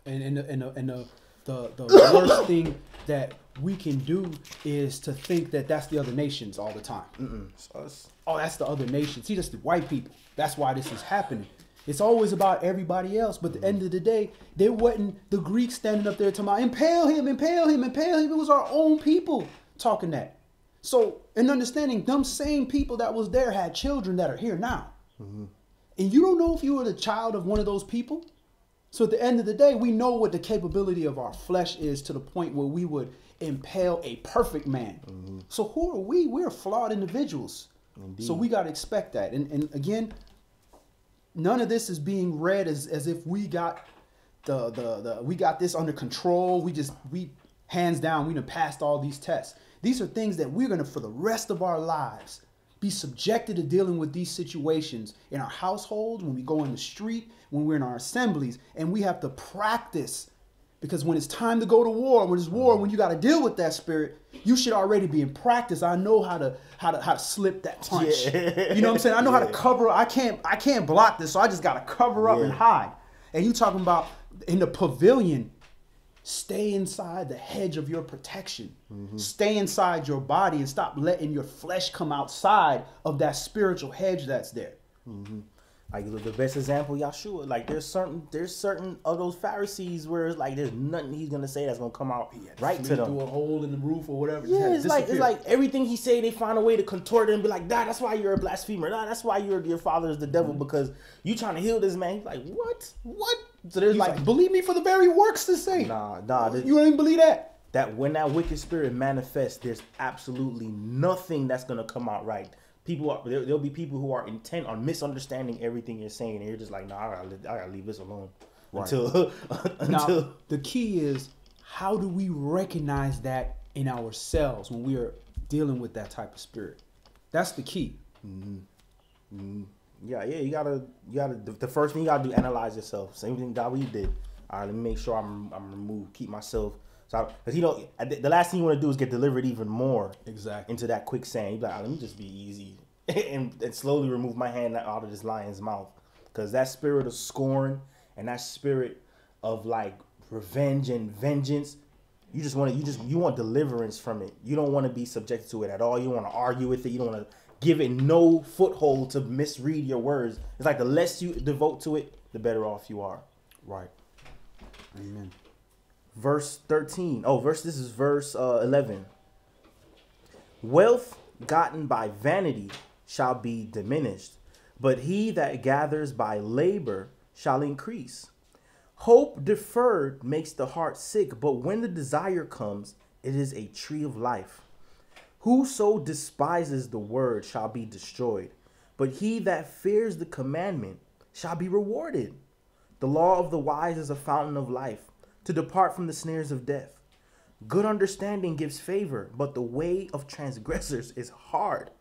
And the worst thing that we can do is to think that that's the other nations all the time. It's us. Oh, that's the other nations. See, that's the white people. That's why this is happening. It's always about everybody else. But at the end of the day, there wasn't the Greeks standing up there talking about impale him, impale him, impale him. It was our own people talking that. So, in understanding, them same people that was there had children that are here now. And you don't know if you were the child of one of those people. So at the end of the day, we know what the capability of our flesh is to the point where we would impale a perfect man. So who are we? We're flawed individuals. Indeed. So we got to expect that. And again, none of this is being read as if we got we got this under control. We hands down, we done passed all these tests. These are things that we're going to, for the rest of our lives, be subjected to dealing with these situations in our households, when we go in the street, when we're in our assemblies, and we have to practice. Because when it's time to go to war, when it's war, when you got to deal with that spirit, you should already be in practice. I know how to slip that punch. Yeah. You know what I'm saying? I know how to cover. I can't block this, so I just got to cover up and hide. And you talking about in the pavilion, stay inside the hedge of your protection. Stay inside your body and stop letting your flesh come outside of that spiritual hedge that's there. Like the best example, Yahshua. Like there's certain of those Pharisees where it's like there's nothing he's gonna say that's gonna come out right to them. Through a hole in the roof or whatever. Yeah, it's like everything he say, they find a way to contort it and be like, nah, that's why you're a blasphemer. Nah, that's why your father is the devil, because you trying to heal this man. He's like, what? So there's like, believe me for the very works to say. Nah. You don't even believe that. That when that wicked spirit manifests, there's absolutely nothing that's gonna come out right. There'll be people who are intent on misunderstanding everything you're saying, and you're just like, nah, I gotta leave this alone. Right. Until now, the key is, how do we recognize that in ourselves when we are dealing with that type of spirit? That's the key. Yeah, you gotta. The first thing you gotta do, analyze yourself. Same thing God we did. All right, let me make sure I'm removed, keep myself. So, because the last thing you want to do is get delivered even more into that quicksand. You be like, let me just be easy and slowly remove my hand out of this lion's mouth, because that spirit of scorn and that spirit of like revenge and vengeance, you want deliverance from it. You don't want to be subjected to it at all. You don't want to argue with it. You don't want to give it no foothold to misread your words. It's like the less you devote to it, the better off you are. Right. Amen. Verse 13. This is verse 11. Wealth gotten by vanity shall be diminished, but he that gathers by labor shall increase. Hope deferred makes the heart sick, but when the desire comes, it is a tree of life. Whoso despises the word shall be destroyed, but he that fears the commandment shall be rewarded. The law of the wise is a fountain of life, to depart from the snares of death. Good understanding gives favor, but the way of transgressors is hard.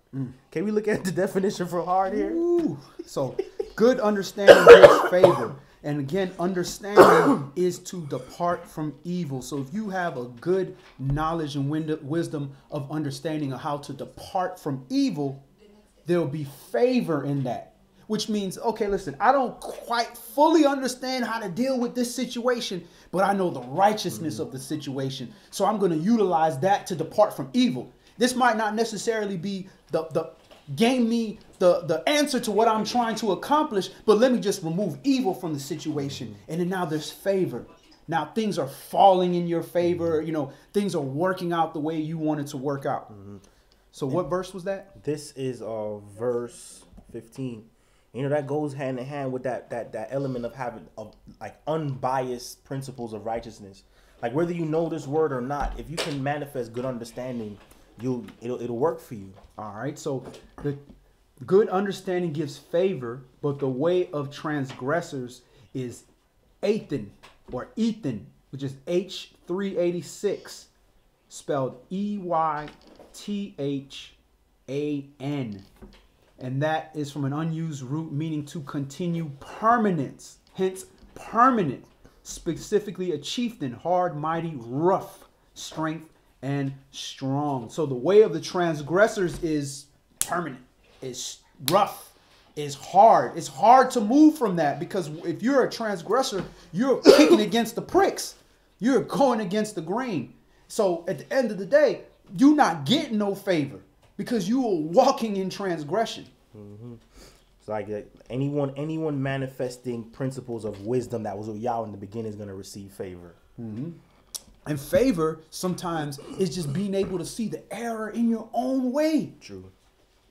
Can we look at the definition for hard here? Ooh. So, good understanding gives favor. And again, understanding is to depart from evil. So if you have a good knowledge and wisdom of understanding of how to depart from evil, there'll be favor in that. Which means, okay, listen, I don't quite fully understand how to deal with this situation, but I know the righteousness of the situation. So I'm going to utilize that to depart from evil. This might not necessarily be gain me the answer to what I'm trying to accomplish, but let me just remove evil from the situation. And then now there's favor. Now things are falling in your favor. You know, things are working out the way you want it to work out. So what verse was that? This is verse 15. You know, that goes hand in hand with that element of having like unbiased principles of righteousness. Like whether you know this word or not, if you can manifest good understanding, it'll work for you. All right. So the good understanding gives favor, but the way of transgressors is Ethan, which is H386, spelled EYTHAN. And that is from an unused root meaning to continue permanence, hence permanent, specifically a chieftain, hard, mighty, rough, strength, and strong. So the way of the transgressors is permanent, is rough, is hard. It's hard to move from that, because if you're a transgressor, you're kicking against the pricks. You're going against the grain. So at the end of the day, you're not getting no favor, because you are walking in transgression. It's like anyone manifesting principles of wisdom that was with Yahweh in the beginning is going to receive favor. And favor sometimes is just being able to see the error in your own way. True.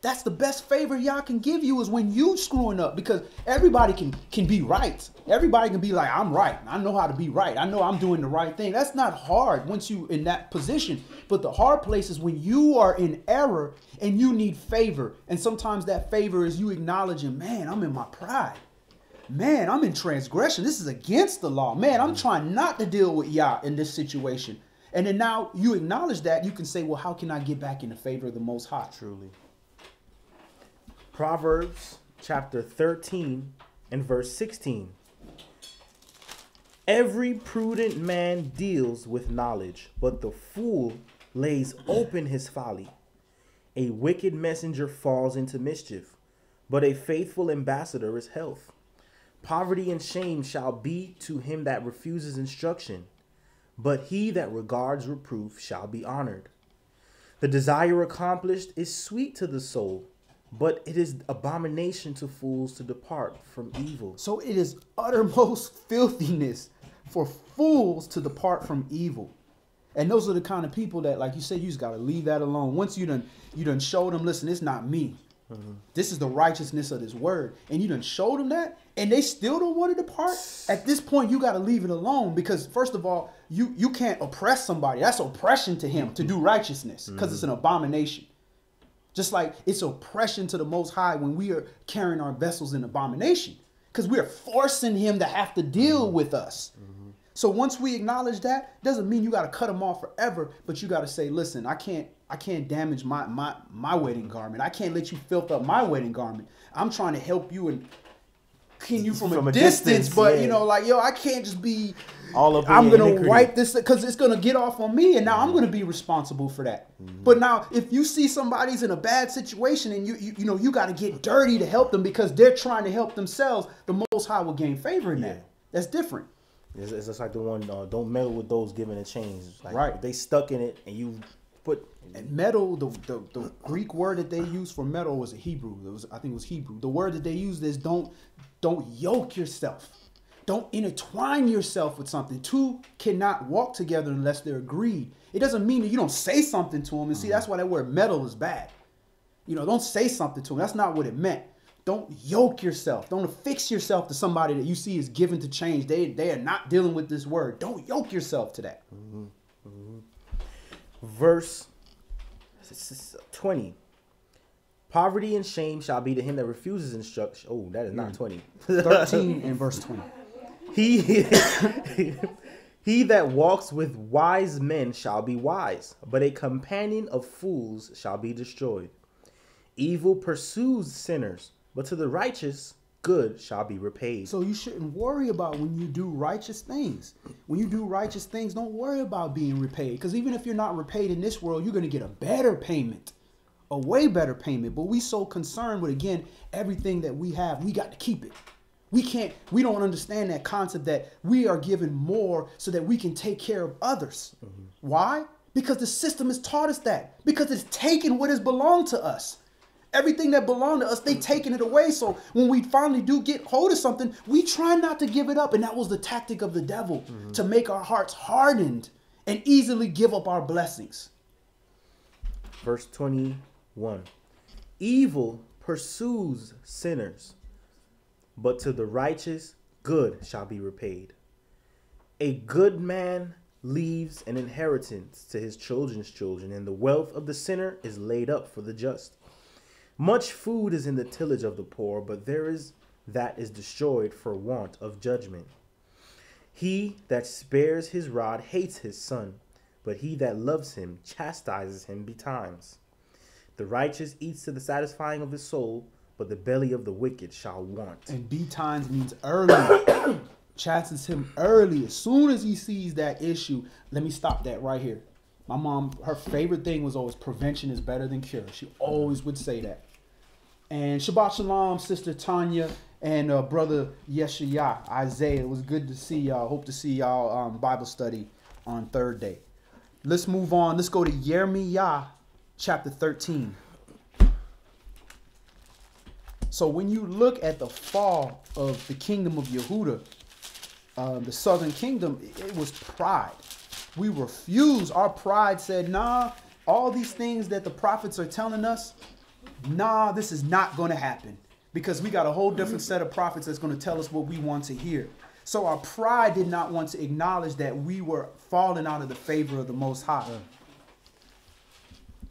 That's the best favor y'all can give you is when you screwing up, because everybody can be right. Everybody can be like, I'm right. I know how to be right. I know I'm doing the right thing. That's not hard once you in that position. But the hard place is when you are in error and you need favor. And sometimes that favor is you acknowledging, man, I'm in my pride. Man, I'm in transgression. This is against the law. Man, I'm trying not to deal with Yah in this situation. And then now you acknowledge that, you can say, well, how can I get back in the favor of the Most High? Truly. Proverbs chapter 13 and verse 16. Every prudent man deals with knowledge, but the fool lays open his folly. A wicked messenger falls into mischief, but a faithful ambassador is health. Poverty and shame shall be to him that refuses instruction, but he that regards reproof shall be honored. The desire accomplished is sweet to the soul, but it is abomination to fools to depart from evil. So it is uttermost filthiness for fools to depart from evil. And those are the kind of people that, like you said, you just got to leave that alone. Once you done showed them, listen, it's not me. This is the righteousness of this word. And you done showed them that, and they still don't want to depart. At this point, you got to leave it alone, because first of all, you can't oppress somebody. That's oppression to him to do righteousness, because it's an abomination. Just like it's oppression to the Most High when we are carrying our vessels in abomination, because we are forcing him to have to deal with us. So once we acknowledge that, doesn't mean you got to cut him off forever, but you got to say, listen, I can't damage my wedding garment. I can't let you filth up my wedding garment. I'm trying to help you and clean you from a distance, but you know, like, yo, I can't just be all up. I'm gonna wipe this because it's gonna get off on me, and now I'm gonna be responsible for that. But now, if you see somebody's in a bad situation and you know you got to get dirty to help them because they're trying to help themselves, the Most High will gain favor in that. That's different. It's just like the one, don't meddle with those given a change. Like, right. They stuck in it and you put... And meddle, the Greek word that they used for meddle was a Hebrew. I think it was Hebrew. The word that they used is don't yoke yourself. Don't intertwine yourself with something. Two cannot walk together unless they're agreed. It doesn't mean that you don't say something to them. And see, that's why that word meddle is bad. You know, don't say something to them. That's not what it meant. Don't yoke yourself. Don't affix yourself to somebody that you see is given to change. They are not dealing with this word. Don't yoke yourself to that. Verse 20. Poverty and shame shall be to him that refuses instruction. Oh, that is not 20. 13 and verse 20. He that walks with wise men shall be wise, but a companion of fools shall be destroyed. Evil pursues sinners, but to the righteous, good shall be repaid. So you shouldn't worry about when you do righteous things. When you do righteous things, don't worry about being repaid. Because even if you're not repaid in this world, you're going to get a better payment. A way better payment. But we so concerned with, again, everything that we have, we got to keep it. We don't understand that concept that we are given more so that we can take care of others. Why? Because the system has taught us that. Because it's taken what has belonged to us. Everything that belonged to us, they taken it away. So when we finally do get hold of something, we try not to give it up. And that was the tactic of the devil, to make our hearts hardened and easily give up our blessings. Verse 21. Evil pursues sinners, but to the righteous, good shall be repaid. A good man leaves an inheritance to his children's children, and the wealth of the sinner is laid up for the just. Much food is in the tillage of the poor, but there is that is destroyed for want of judgment. He that spares his rod hates his son, but he that loves him chastises him betimes. The righteous eats to the satisfying of his soul, but the belly of the wicked shall want. And betimes means early. Chastises him early. As soon as he sees that issue, let me stop that right here. My mom, her favorite thing was always prevention is better than cure. She always would say that. And Shabbat Shalom, Sister Tanya, and Brother Yeshaya, Isaiah. It was good to see y'all. Hope to see y'all Bible study on third day. Let's move on. Let's go to Jeremiah chapter 13. So when you look at the fall of the kingdom of Yehuda, the southern kingdom, it was pride. We refused. Our pride said, nah, all these things that the prophets are telling us, nah, this is not going to happen because we got a whole different set of prophets that's going to tell us what we want to hear. So our pride did not want to acknowledge that we were falling out of the favor of the Most High.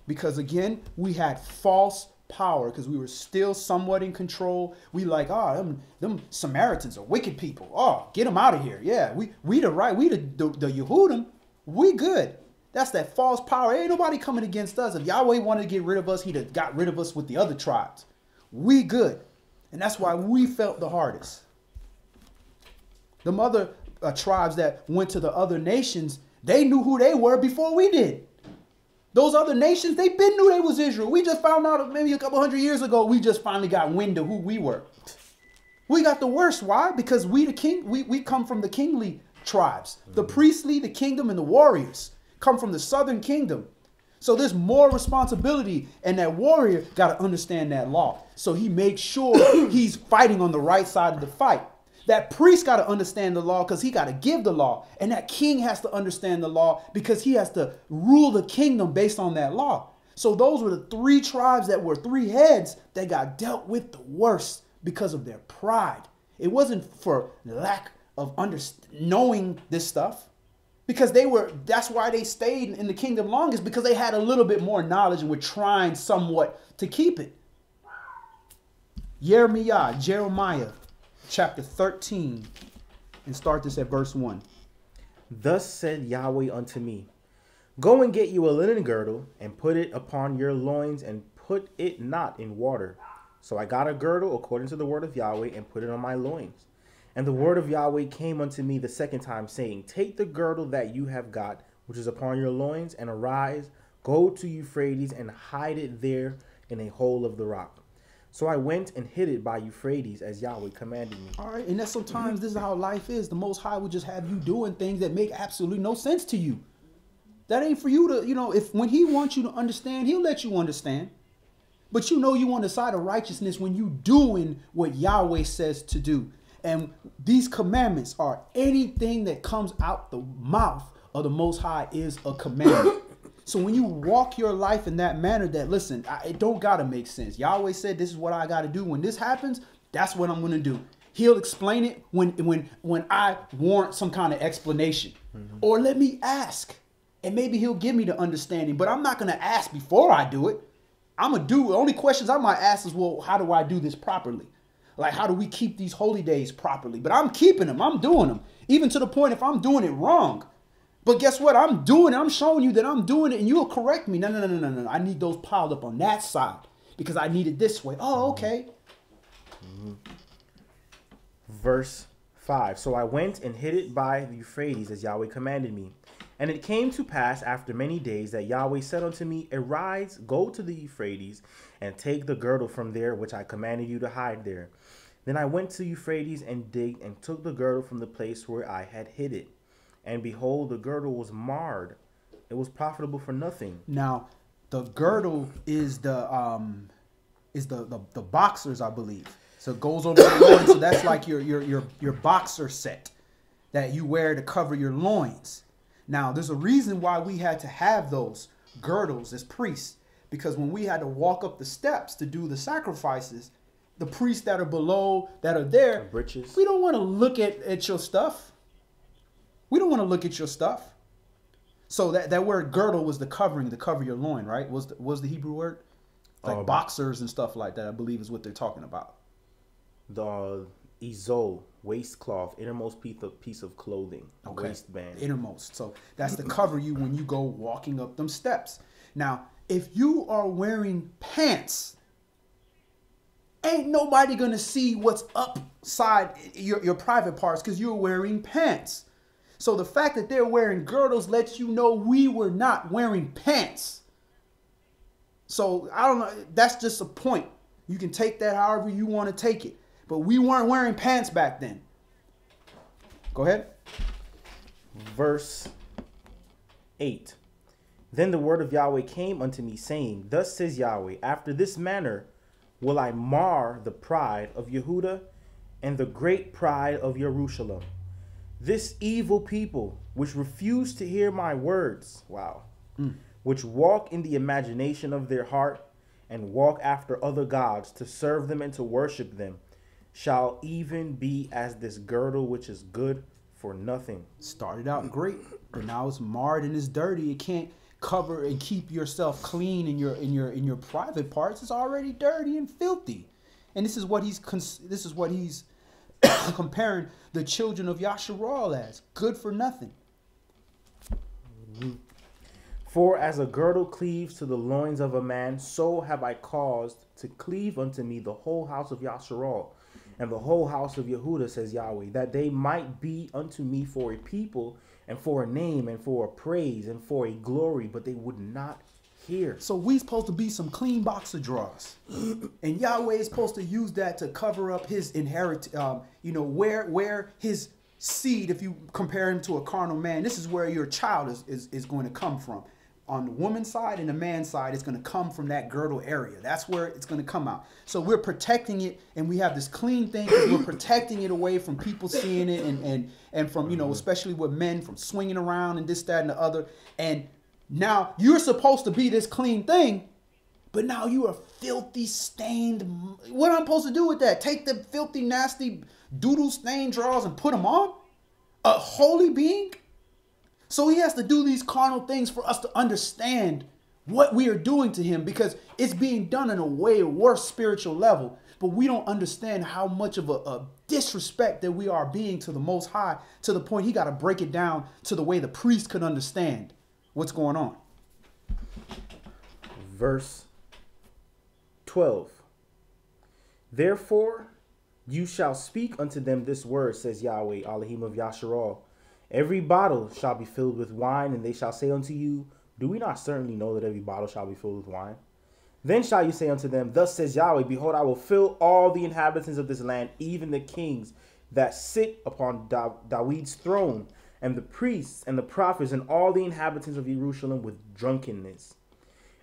Because again, we had false power because we were still somewhat in control. We like, them Samaritans are wicked people. Oh, get them out of here. Yeah, we the Yehudim, we good. That's that false power. Ain't nobody coming against us. If Yahweh wanted to get rid of us, he'd have got rid of us with the other tribes. We good. And that's why we felt the hardest. Them other tribes that went to the other nations, they knew who they were before we did. Those other nations, they been knew they was Israel. We just found out maybe a couple hundred years ago, we just finally got wind of who we were. We got the worst. Why? Because we come from the kingly tribes. The priestly, the kingdom, and the warriors come from the southern kingdom. So there's more responsibility, and that warrior got to understand that law. So he makes sure he's fighting on the right side of the fight. That priest got to understand the law because he got to give the law. And that king has to understand the law because he has to rule the kingdom based on that law. So those were the three tribes that were three heads that got dealt with the worst because of their pride. It wasn't for lack of knowing this stuff. Because that's why they stayed in the kingdom longest, because they had a little bit more knowledge and were trying somewhat to keep it. Jeremiah, chapter 13, and start this at verse 1. Thus said Yahweh unto me, go and get you a linen girdle, and put it upon your loins, and put it not in water. So I got a girdle according to the word of Yahweh, and put it on my loins. And the word of Yahweh came unto me the second time, saying, take the girdle that you have got, which is upon your loins, and arise, go to Euphrates, and hide it there in a hole of the rock. So I went and hid it by Euphrates, as Yahweh commanded me. All right, and that's sometimes this is how life is. The Most High will just have you doing things that make absolutely no sense to you. That ain't for you to, when he wants you to understand, he'll let you understand. But you on the side of righteousness when you doing what Yahweh says to do. And these commandments are anything that comes out the mouth of the Most High is a commandment. So when you walk your life in that manner, that listen, it don't gotta make sense. Yahweh said, this is what I gotta do. When this happens, that's what I'm gonna do. He'll explain it when I want some kind of explanation. Or let me ask. And maybe he'll give me the understanding. But I'm not gonna ask before I do it. The only questions I might ask is, well, how do I do this properly? Like, how do we keep these holy days properly? But I'm keeping them. I'm doing them. Even to the point if I'm doing it wrong. But guess what? I'm doing it. I'm showing you that I'm doing it and you'll correct me. No. I need those piled up on that side because I need it this way. Oh, okay. Verse 5. So I went and hid it by the Euphrates as Yahweh commanded me. And it came to pass after many days that Yahweh said unto me, arise, go to the Euphrates, and take the girdle from there, which I commanded you to hide there. Then I went to Euphrates and digged, and took the girdle from the place where I had hid it. And behold, the girdle was marred. It was profitable for nothing. Now, the girdle is the boxers, I believe. So it goes over the loins. So that's like your boxer set that you wear to cover your loins. Now, there's a reason why we had to have those girdles as priests, because when we had to walk up the steps to do the sacrifices, the priests that are below, that are there, breeches. We don't want to look at your stuff. We don't want to look at your stuff. So that word girdle was the covering, to cover your loin, right? Was the Hebrew word? Like boxers and stuff like that, I believe is what they're talking about. The izol, waistcloth, innermost piece of clothing, okay. Waistband. Innermost. So that's to cover you when you go walking up them steps. Now, if you are wearing pants, ain't nobody gonna see what's upside your private parts because you're wearing pants. So the fact that they're wearing girdles lets you know we were not wearing pants. So I don't know. That's just a point. You can take that however you want to take it. But we weren't wearing pants back then. Go ahead. Verse 8. Then the word of Yahweh came unto me, saying, thus says Yahweh, after this manner will I mar the pride of Yehuda and the great pride of Jerusalem. This evil people, which refuse to hear my words, which walk in the imagination of their heart, and walk after other gods, to serve them and to worship them, shall even be as this girdle which is good for nothing. Started out great, but now it's marred and it's dirty. It can't cover and keep yourself clean in your private parts. It's already dirty and filthy. And this is what he's comparing the children of Yasharal as good for nothing. For as a girdle cleaves to the loins of a man, so have I caused to cleave unto me the whole house of Yasharal and the whole house of Yehuda, says Yahweh, that they might be unto me for a people and for a name and for a praise and for a glory, but they would not hear. So we supposed to be some clean boxer drawers, and Yahweh is supposed to use that to cover up his where his seed, if you compare him to a carnal man, this is where your child is going to come from. On the woman's side and the man's side, it's going to come from that girdle area. That's where it's going to come out. So we're protecting it, and we have this clean thing. We're protecting it away from people seeing it, and from, especially with men, from swinging around and this, that, and the other. And now you're supposed to be this clean thing, but now you are filthy, stained. What am I supposed to do with that? Take the filthy, nasty, doodle stained drawers and put them on? A holy being? So he has to do these carnal things for us to understand what we are doing to him, because it's being done in a way worse spiritual level. But we don't understand how much of a disrespect that we are being to the Most High, to the point he got to break it down to the way the priest could understand what's going on. Verse 12. Therefore you shall speak unto them this word, says Yahweh, Elohim of Yasharal. Every bottle shall be filled with wine, and they shall say unto you, do we not certainly know that every bottle shall be filled with wine? Then shall you say unto them, thus says Yahweh, behold, I will fill all the inhabitants of this land, even the kings that sit upon David's throne, and the priests and the prophets, and all the inhabitants of Jerusalem with drunkenness.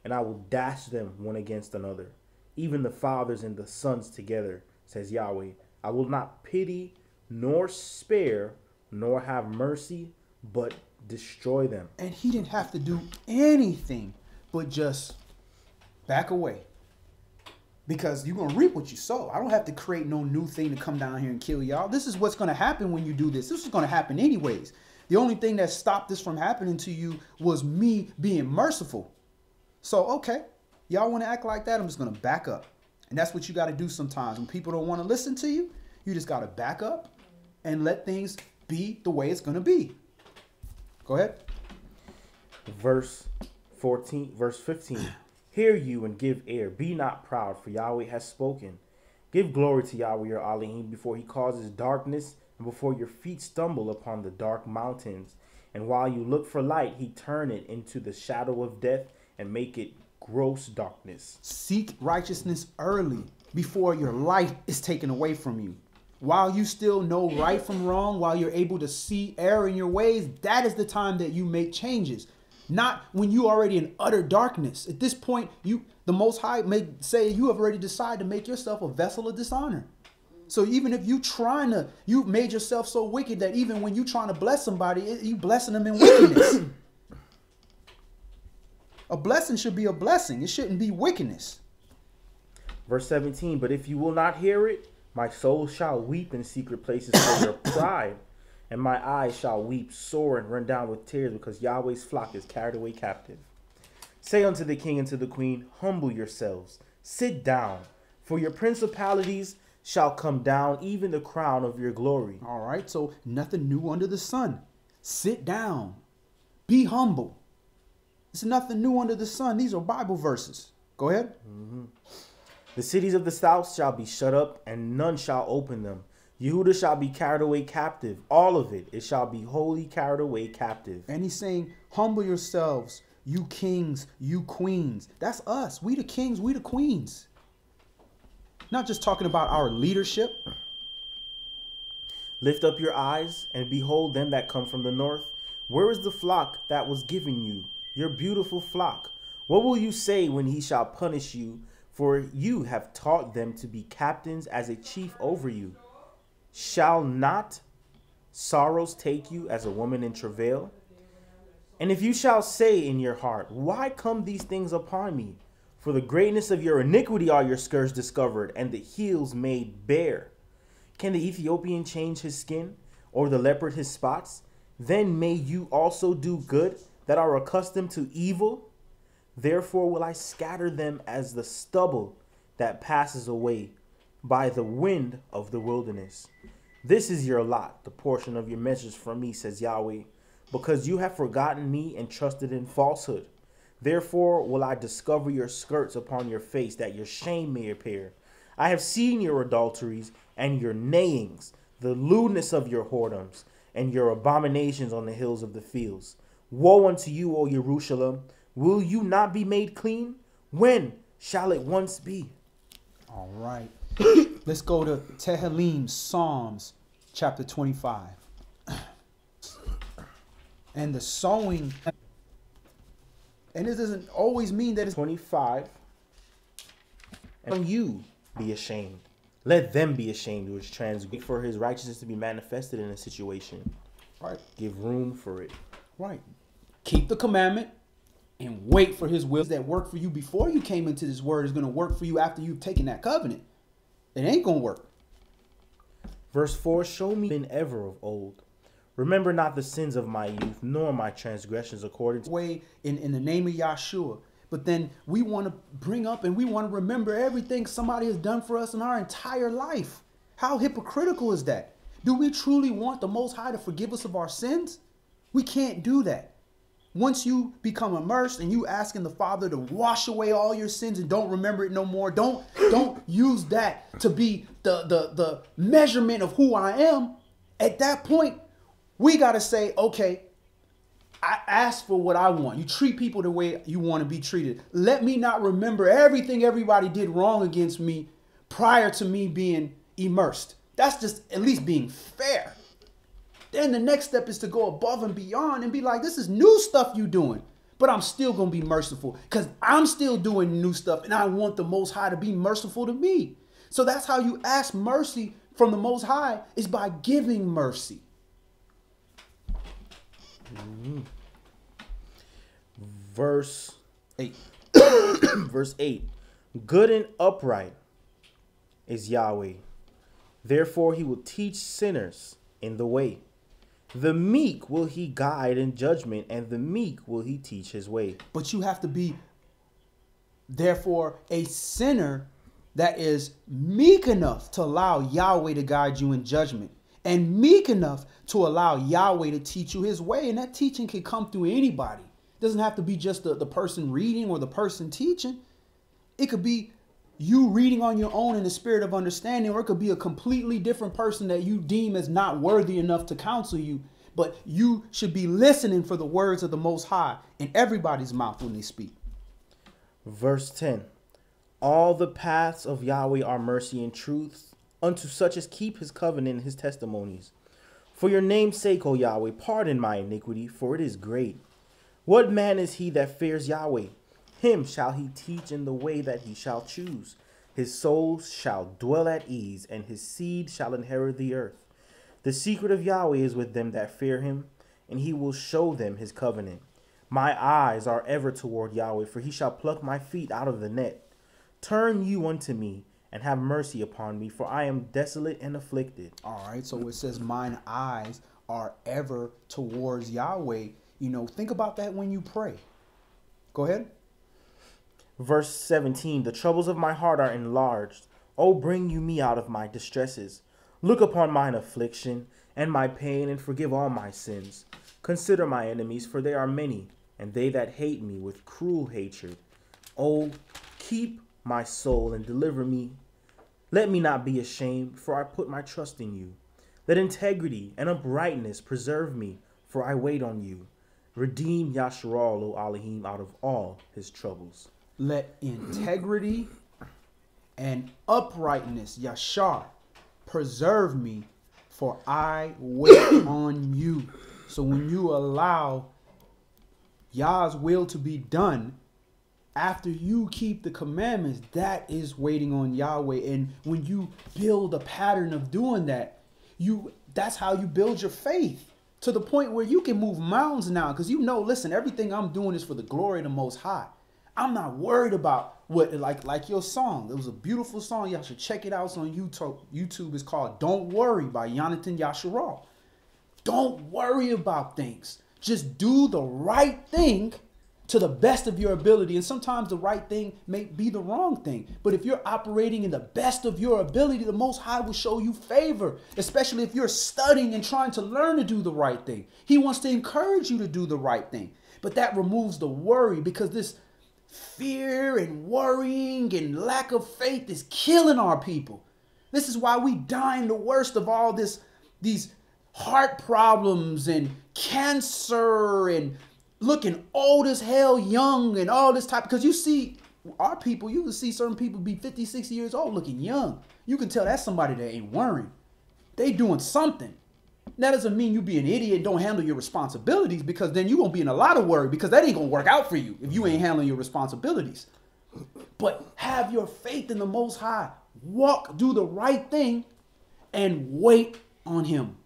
And I will dash them one against another, even the fathers and the sons together, says Yahweh. I will not pity nor spare, nor have mercy, but destroy them. And he didn't have to do anything but just back away, because you're going to reap what you sow. I don't have to create no new thing to come down here and kill y'all. This is what's going to happen when you do this. This is going to happen anyways. The only thing that stopped this from happening to you was me being merciful. So, okay, y'all want to act like that? I'm just going to back up. And that's what you got to do sometimes. When people don't want to listen to you, you just got to back up and let things be the way it's going to be. Go ahead. Verse 15. Hear you and give ear. Be not proud, for Yahweh has spoken. Give glory to Yahweh your Elohim before he causes darkness, and before your feet stumble upon the dark mountains. And while you look for light, he turn it into the shadow of death and make it gross darkness. Seek righteousness early before your light is taken away from you. While you still know right from wrong, while you're able to see error in your ways, that is the time that you make changes. Not when you already in utter darkness. At this point, the Most High may say you have already decided to make yourself a vessel of dishonor. So even if you made yourself so wicked that even when you trying to bless somebody, you blessing them in wickedness. A blessing should be a blessing. It shouldn't be wickedness. Verse 17, but if you will not hear it, my soul shall weep in secret places for your pride, and my eyes shall weep sore and run down with tears, because Yahweh's flock is carried away captive. Say unto the king and to the queen, humble yourselves, sit down, for your principalities shall come down, even the crown of your glory. All right, so nothing new under the sun. Sit down. Be humble. It's nothing new under the sun. These are Bible verses. Go ahead. The cities of the south shall be shut up, and none shall open them. Yehuda shall be carried away captive. All of it. It shall be wholly carried away captive. And he's saying, humble yourselves, you kings, you queens. That's us. We the kings, we the queens. Not just talking about our leadership. Lift up your eyes and behold them that come from the north. Where is the flock that was given you, your beautiful flock? What will you say when he shall punish you? For you have taught them to be captains as a chief over you. Shall not sorrows take you as a woman in travail? And if you shall say in your heart, why come these things upon me? For the greatness of your iniquity are your skirts discovered, and the heels made bare. Can the Ethiopian change his skin, or the leopard his spots? Then may you also do good that are accustomed to evil. Therefore will I scatter them as the stubble that passes away by the wind of the wilderness. This is your lot, the portion of your measures from me, says Yahweh, because you have forgotten me and trusted in falsehood. Therefore will I discover your skirts upon your face, that your shame may appear. I have seen your adulteries and your neighings, the lewdness of your whoredoms, and your abominations on the hills of the fields. Woe unto you, O Jerusalem! Will you not be made clean? When shall it once be? All right. Let's go to Tehillim, Psalms, chapter 25. And the sowing, and it doesn't always mean that it's 25. And you be ashamed. Let them be ashamed who is transgressed, for his righteousness to be manifested in a situation. right. Give room for it. Right. Keep the commandment and wait for his will that worked for you before you came into this word is going to work for you after you've taken that covenant. It ain't going to work. Verse 4, show me been ever of old. Remember not the sins of my youth, nor my transgressions according to Way in the name of Yahshua. But then we want to bring up and we want to remember everything somebody has done for us in our entire life. How hypocritical is that? Do we truly want the Most High to forgive us of our sins? We can't do that. Once you become immersed and you asking the Father to wash away all your sins and don't remember it no more, don't use that to be the measurement of who I am. At that point, we got to say, okay, I ask for what I want. You treat people the way you want to be treated. Let me not remember everything everybody did wrong against me prior to me being immersed. That's just at least being fair. Then the next step is to go above and beyond and be like, this is new stuff you doing, but I'm still going to be merciful because I'm still doing new stuff and I want the Most High to be merciful to me. So that's how you ask mercy from the Most High, is by giving mercy. verse 8. verse 8. Good and upright is Yahweh. Therefore he will teach sinners in the way. The meek will he guide in judgment, and the meek will he teach his way. But you have to be, therefore, a sinner that is meek enough to allow Yahweh to guide you in judgment, and meek enough to allow Yahweh to teach you his way. And that teaching can come through anybody. It doesn't have to be just the person reading or the person teaching. It could be you reading on your own in the spirit of understanding, or it could be a completely different person that you deem as not worthy enough to counsel you. But you should be listening for the words of the Most High in everybody's mouth when they speak. Verse 10. All the paths of Yahweh are mercy and truth unto such as keep his covenant and his testimonies. For your name's sake, O Yahweh, pardon my iniquity, for it is great. What man is he that fears Yahweh? Him shall he teach in the way that he shall choose. His soul shall dwell at ease, and his seed shall inherit the earth. The secret of Yahweh is with them that fear him, and he will show them his covenant. My eyes are ever toward Yahweh, for he shall pluck my feet out of the net. Turn you unto me, and have mercy upon me, for I am desolate and afflicted. All right, so it says mine eyes are ever towards Yahweh. You know, think about that when you pray. Go ahead. Verse 17, the troubles of my heart are enlarged. O bring you me out of my distresses. Look upon mine affliction and my pain, and forgive all my sins. Consider my enemies, for they are many, and they that hate me with cruel hatred. O keep my soul and deliver me. Let me not be ashamed, for I put my trust in you. Let integrity and uprightness preserve me, for I wait on you. Redeem Yasharal, O Elohim, out of all his troubles. Let integrity and uprightness, Yashar, preserve me, for I wait on you. So when you allow Yah's will to be done, after you keep the commandments, that is waiting on Yahweh. And when you build a pattern of doing that, that's how you build your faith to the point where you can move mountains now. Because you know, listen, everything I'm doing is for the glory of the Most High. I'm not worried about what, like your song. It was a beautiful song. Y'all should check it out. It's on YouTube. YouTube is called Don't Worry by Yonatan Yasharal. Don't worry about things. Just do the right thing to the best of your ability. And sometimes the right thing may be the wrong thing. But if you're operating in the best of your ability, the Most High will show you favor, especially if you're studying and trying to learn to do the right thing. He wants to encourage you to do the right thing. But that removes the worry, because this fear and worrying and lack of faith is killing our people. This is why we dying the worst of all these heart problems and cancer and looking old as hell, young and all this type. Because you see our people, you can see certain people be 50, 60 years old looking young. You can tell that's somebody that ain't worrying. They doing something. That doesn't mean you be an idiot and don't handle your responsibilities, because then you're going to be in a lot of worry, because that ain't going to work out for you if you ain't handling your responsibilities. But have your faith in the Most High. Walk, do the right thing, and wait on Him.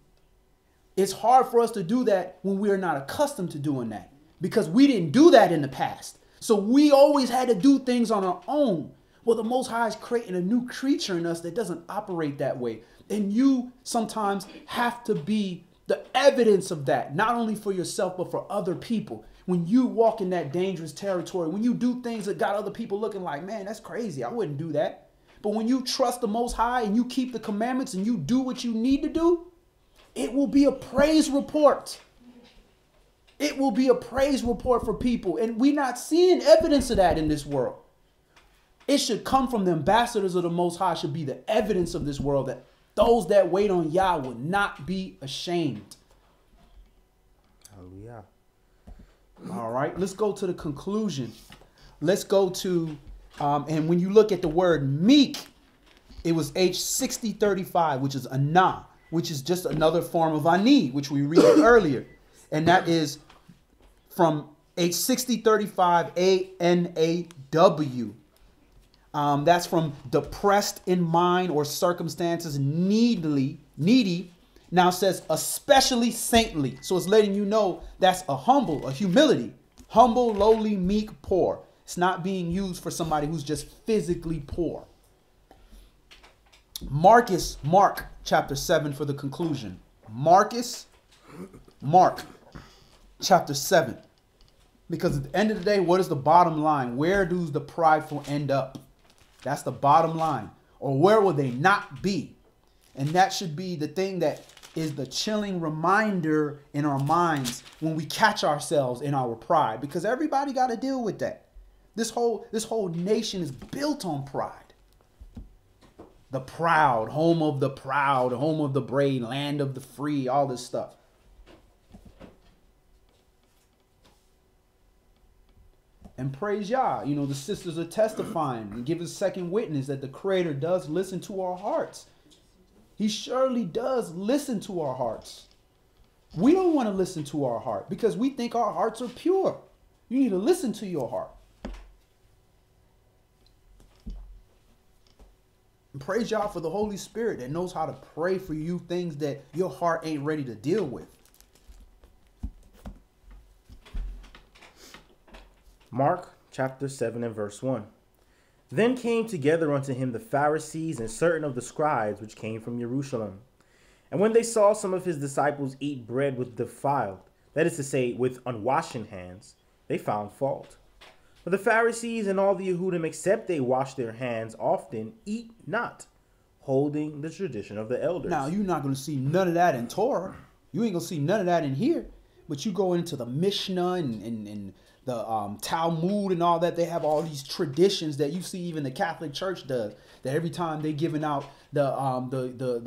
It's hard for us to do that when we are not accustomed to doing that, because we didn't do that in the past. So we always had to do things on our own. Well, the Most High is creating a new creature in us that doesn't operate that way. And you sometimes have to be the evidence of that, not only for yourself, but for other people. When you walk in that dangerous territory, when you do things that got other people looking like, man, that's crazy, I wouldn't do that. But when you trust the Most High and you keep the commandments and you do what you need to do, it will be a praise report. It will be a praise report for people. And we're not seeing evidence of that in this world. It should come from the ambassadors of the Most High, should be the evidence of this world, that those that wait on Yah will not be ashamed. Hallelujah. All right, let's go to the conclusion. Let's go to, and when you look at the word meek, it was H6035, which is Anah, which is just another form of Ani, which we read earlier. And that is from H6035, ANAW. That's from depressed in mind or circumstances, needy. Now it says especially saintly. So it's letting you know that's a humility. Humble, lowly, meek, poor. It's not being used for somebody who's just physically poor. Mark chapter 7 for the conclusion. Mark chapter 7. Because at the end of the day, what is the bottom line? Where does the prideful end up? That's the bottom line. Or where will they not be? And that should be the thing that is the chilling reminder in our minds when we catch ourselves in our pride. Because everybody got to deal with that. This whole nation is built on pride. The proud, home of the brave, land of the free, all this stuff. And praise Yah, the sisters are testifying and giving second witness that the Creator does listen to our hearts. He surely does listen to our hearts. We don't want to listen to our heart because we think our hearts are pure. You need to listen to your heart. And praise Yah for the Holy Spirit that knows how to pray for you things that your heart ain't ready to deal with. Mark chapter 7 and verse 1. Then came together unto him the Pharisees and certain of the scribes which came from Jerusalem. And when they saw some of his disciples eat bread with defiled, that is to say, with unwashen hands, they found fault. For the Pharisees and all the Yehudim, except they wash their hands often, eat not, holding the tradition of the elders. Now, you're not going to see none of that in Torah. You ain't going to see none of that in here. But you go into the Mishnah and the Talmud and all that, they have all these traditions that you see even the Catholic Church does. That every time they giving out the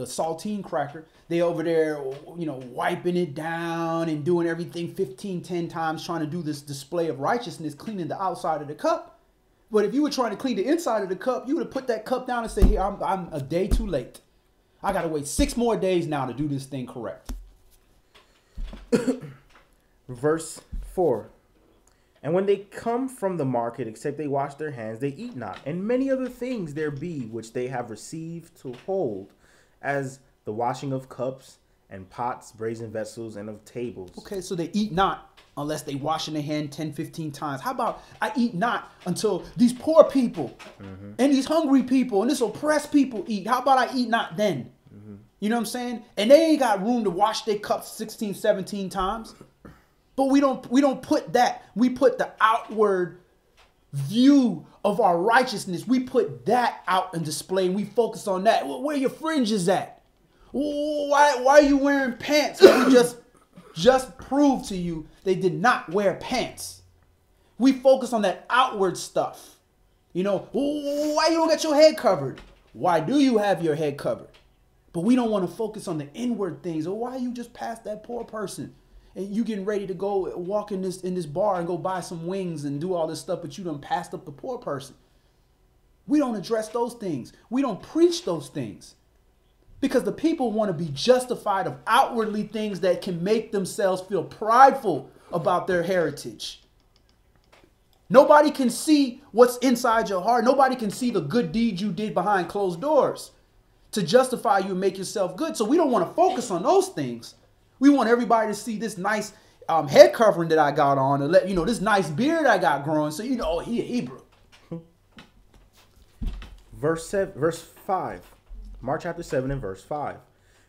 saltine cracker, they over there, wiping it down and doing everything 10 times, trying to do this display of righteousness, cleaning the outside of the cup. But if you were trying to clean the inside of the cup, you would have put that cup down and say, here, I'm a day too late. I got to wait 6 more days now to do this thing correct. Verse 4. And when they come from the market, except they wash their hands, they eat not. And many other things there be which they have received to hold, as the washing of cups and pots, brazen vessels, and of tables. Okay, so they eat not unless they wash in their hand 10, 15 times. How about I eat not until these poor people and these hungry people and this oppressed people eat? How about I eat not then? You know what I'm saying? And they ain't got room to wash their cups 16, 17 times. But we don't put that. We put the outward view of our righteousness. We put that out and display, and we focus on that. Where your fringes at? Why are you wearing pants? We just proved to you they did not wear pants. We focus on that outward stuff. You know, why you don't get your head covered? Why do you have your head covered? But we don't want to focus on the inward things. Or why you just passed that poor person and you getting ready to go walk in this bar and go buy some wings and do all this stuff, but you done passed up the poor person. We don't address those things. We don't preach those things. Because the people want to be justified of outwardly things that can make themselves feel prideful about their heritage. Nobody can see what's inside your heart. Nobody can see the good deeds you did behind closed doors to justify you and make yourself good. So we don't want to focus on those things. We want everybody to see this nice head covering that I got on, and let you know this nice beard I got growing. So you know, oh, he a Hebrew. Verse 5. Mark chapter 7 and verse 5.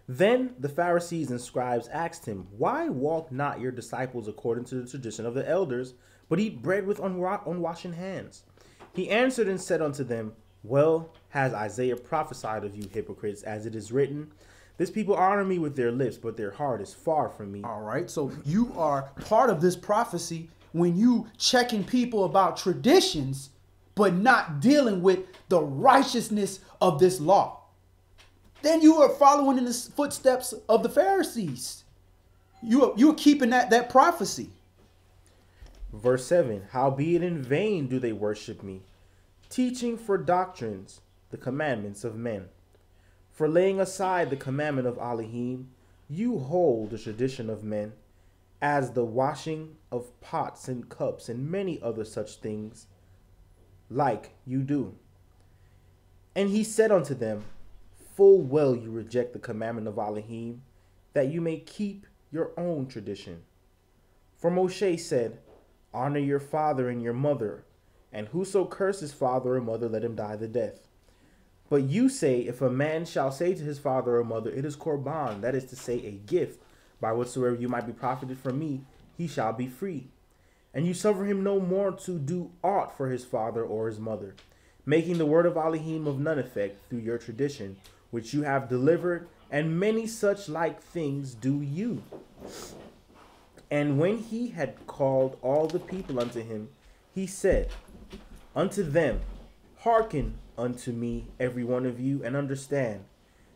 Then the Pharisees and scribes asked him, why walk not your disciples according to the tradition of the elders, but eat bread with unwashed hands? He answered and said unto them, well has Isaiah prophesied of you hypocrites, as it is written, this people honor me with their lips, but their heart is far from me. All right, so you are part of this prophecy when you checking people about traditions, but not dealing with the righteousness of this law. Then you are following in the footsteps of the Pharisees. You are keeping that prophecy. Verse 7, howbeit in vain do they worship me, teaching for doctrines the commandments of men. For laying aside the commandment of Elohim, you hold the tradition of men, as the washing of pots and cups and many other such things like you do. And he said unto them, full well you reject the commandment of Elohim, that you may keep your own tradition. For Moshe said, honor your father and your mother, and whoso curses father or mother, let him die the death. But you say, if a man shall say to his father or mother, it is korban, that is to say, a gift, by whatsoever you might be profited from me, he shall be free. And you suffer him no more to do aught for his father or his mother, making the word of Elohim of none effect through your tradition, which you have delivered, and many such like things do you. And when he had called all the people unto him, he said unto them, hearken unto me, every one of you, and understand.